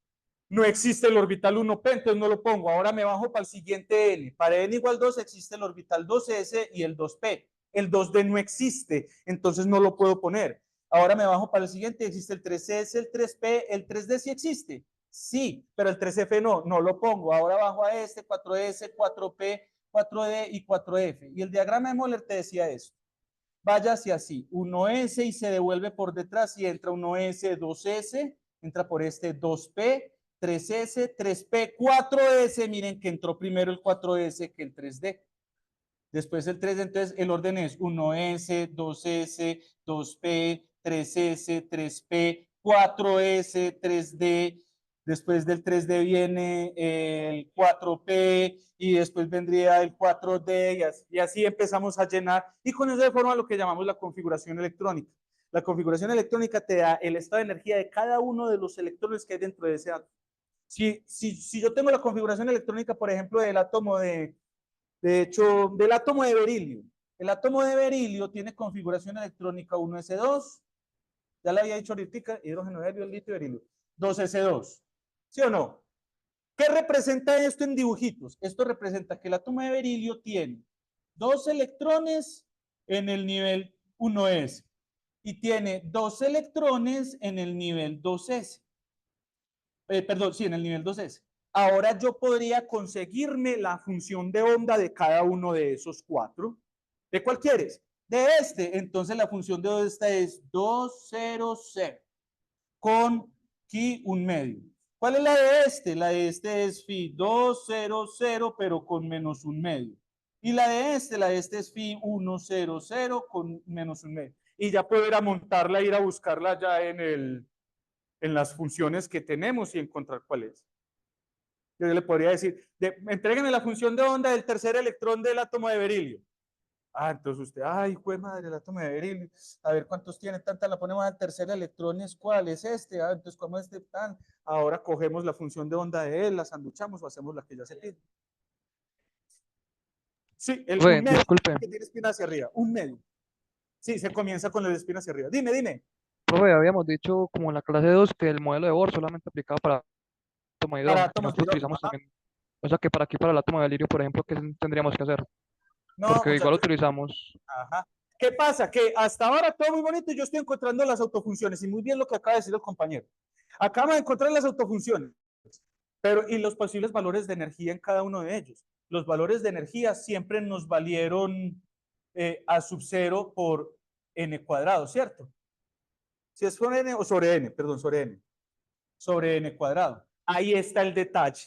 No existe el orbital 1P, entonces no lo pongo. Ahora me bajo para el siguiente N. Para N igual 2 existe el orbital 2S y el 2P. El 2D no existe, entonces no lo puedo poner. Ahora me bajo para el siguiente, existe el 3S, el 3P, el 3D sí existe. Sí, pero el 3F no lo pongo. Ahora bajo a este, 4S, 4P, 4D y 4F. Y el diagrama de Moller te decía eso. Vaya hacia así, 1S y se devuelve por detrás y entra 1S, 2S, entra por este 2P, 3S, 3P, 4S. Miren que entró primero el 4S que el 3D. Después el 3, entonces el orden es 1S, 2S, 2P, 3S, 3P, 4S, 3D. Después del 3D viene el 4P y después vendría el 4D y así empezamos a llenar. Y con eso de forma lo que llamamos la configuración electrónica. La configuración electrónica te da el estado de energía de cada uno de los electrones que hay dentro de ese átomo. Si yo tengo la configuración electrónica, por ejemplo, del átomo de hecho, del átomo de berilio. El átomo de berilio tiene configuración electrónica 1s2, ya le había dicho ahorita, hidrógeno, helio, litio, berilio. 2s2, ¿sí o no? ¿Qué representa esto en dibujitos? Esto representa que el átomo de berilio tiene 2 electrones en el nivel 1s y tiene 2 electrones en el nivel 2s. Perdón, sí, en el nivel 2s. Ahora yo podría conseguirme la función de onda de cada uno de esos 4. ¿De cuál quieres? De este. Entonces la función de esta es 200 con ki 1/2. ¿Cuál es la de este? La de este es phi 200, pero con menos 1/2. Y la de este es phi 100 con menos 1/2. Y ya puedo ir a montarla, ir a buscarla ya en las funciones que tenemos y encontrar cuál es. Yo le podría decir, entrégueme la función de onda del tercer electrón del átomo de berilio. Ah, entonces usted, ay, jue madre, el átomo de berilio, a ver cuántos tiene, tanta la ponemos al tercer electrón, ¿es cuál? Es este, ah, entonces como este tan, ahora cogemos la función de onda de él, la sanduchamos o hacemos la que ya se pide. Sí, un medio Disculpe, que tiene espina hacia arriba, un medio. Sí, se comienza con la espina hacia arriba. Dime. profe, habíamos dicho como en la clase 2 que el modelo de Bohr solamente aplicaba para átomo de Para hidrógeno, y átomos de nosotros hidrógeno. utilizamos también, o sea que para aquí, para el átomo de delirio, por ejemplo, ¿qué tendríamos que hacer? No, Porque igual muchachos. utilizamos, Ajá. ¿Qué pasa? Que hasta ahora todo muy bonito y yo estoy encontrando las autofunciones y muy bien lo que acaba de decir el compañero. Acabamos de encontrar las autofunciones, pero y los posibles valores de energía en cada uno de ellos. Los valores de energía siempre nos valieron a sub 0 por n cuadrado, ¿cierto? Si es sobre n o sobre n, perdón, sobre n cuadrado. Ahí está el detalle.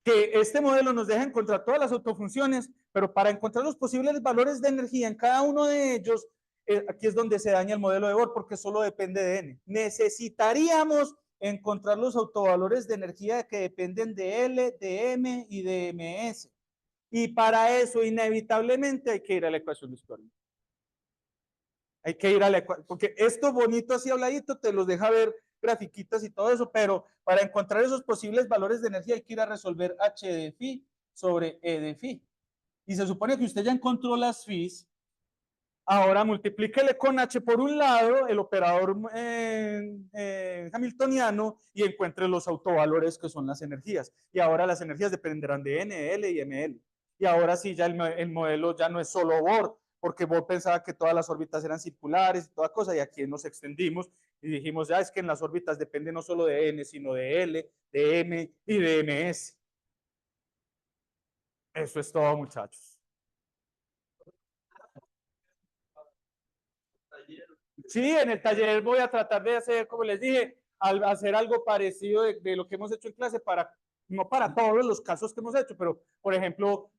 Que este modelo nos deja encontrar todas las autofunciones, pero para encontrar los posibles valores de energía en cada uno de ellos, aquí es donde se daña el modelo de Bohr, porque solo depende de n. Necesitaríamos encontrar los autovalores de energía que dependen de L, de M y de MS. Y para eso, inevitablemente, hay que ir a la ecuación de Stirling. Hay que ir a la ecuación, porque esto bonito así habladito te los deja ver grafiquitas y todo eso, pero para encontrar esos posibles valores de energía hay que ir a resolver H de phi sobre E de phi. Y se supone que usted ya encontró las phis, ahora multiplíquele con H por un lado, el operador hamiltoniano, y encuentre los autovalores que son las energías. Y ahora las energías dependerán de N, L y ML. Y ahora sí, ya el modelo ya no es solo Bohr, porque Bohr pensaba que todas las órbitas eran circulares y toda cosa, y aquí nos extendimos y dijimos, ya es que en las órbitas depende no solo de N, sino de L, de M y de MS. Eso es todo, muchachos. Sí, en el taller voy a tratar de hacer, como les dije, hacer algo parecido de lo que hemos hecho en clase para, no para todos los casos que hemos hecho, pero por ejemplo,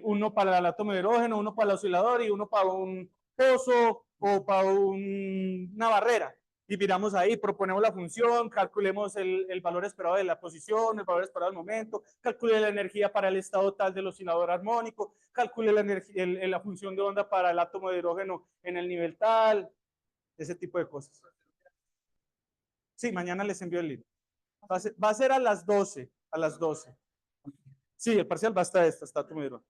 uno para el átomo de hidrógeno, uno para el oscilador y uno para un pozo o para una barrera. Y miramos ahí, proponemos la función, calculemos el valor esperado de la posición, el valor esperado del momento, calcule la energía para el estado tal del oscilador armónico, calcule la función de onda para el átomo de hidrógeno en el nivel tal, ese tipo de cosas. Sí, mañana les envío el link. Va a ser a las 12, a las 12. Sí, el parcial va hasta está tu medro.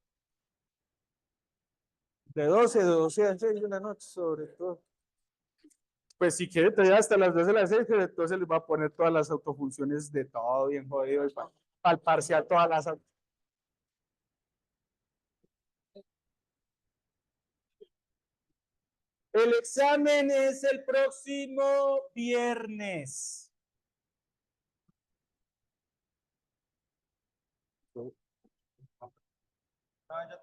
De 12 a 6 de la noche, sobre todo. Pues si quiere todavía hasta las 12 de las 6, pero entonces les va a poner todas las autofunciones de todo bien jodido. Para el parcial, todas las. El examen es el próximo viernes. Ah, ya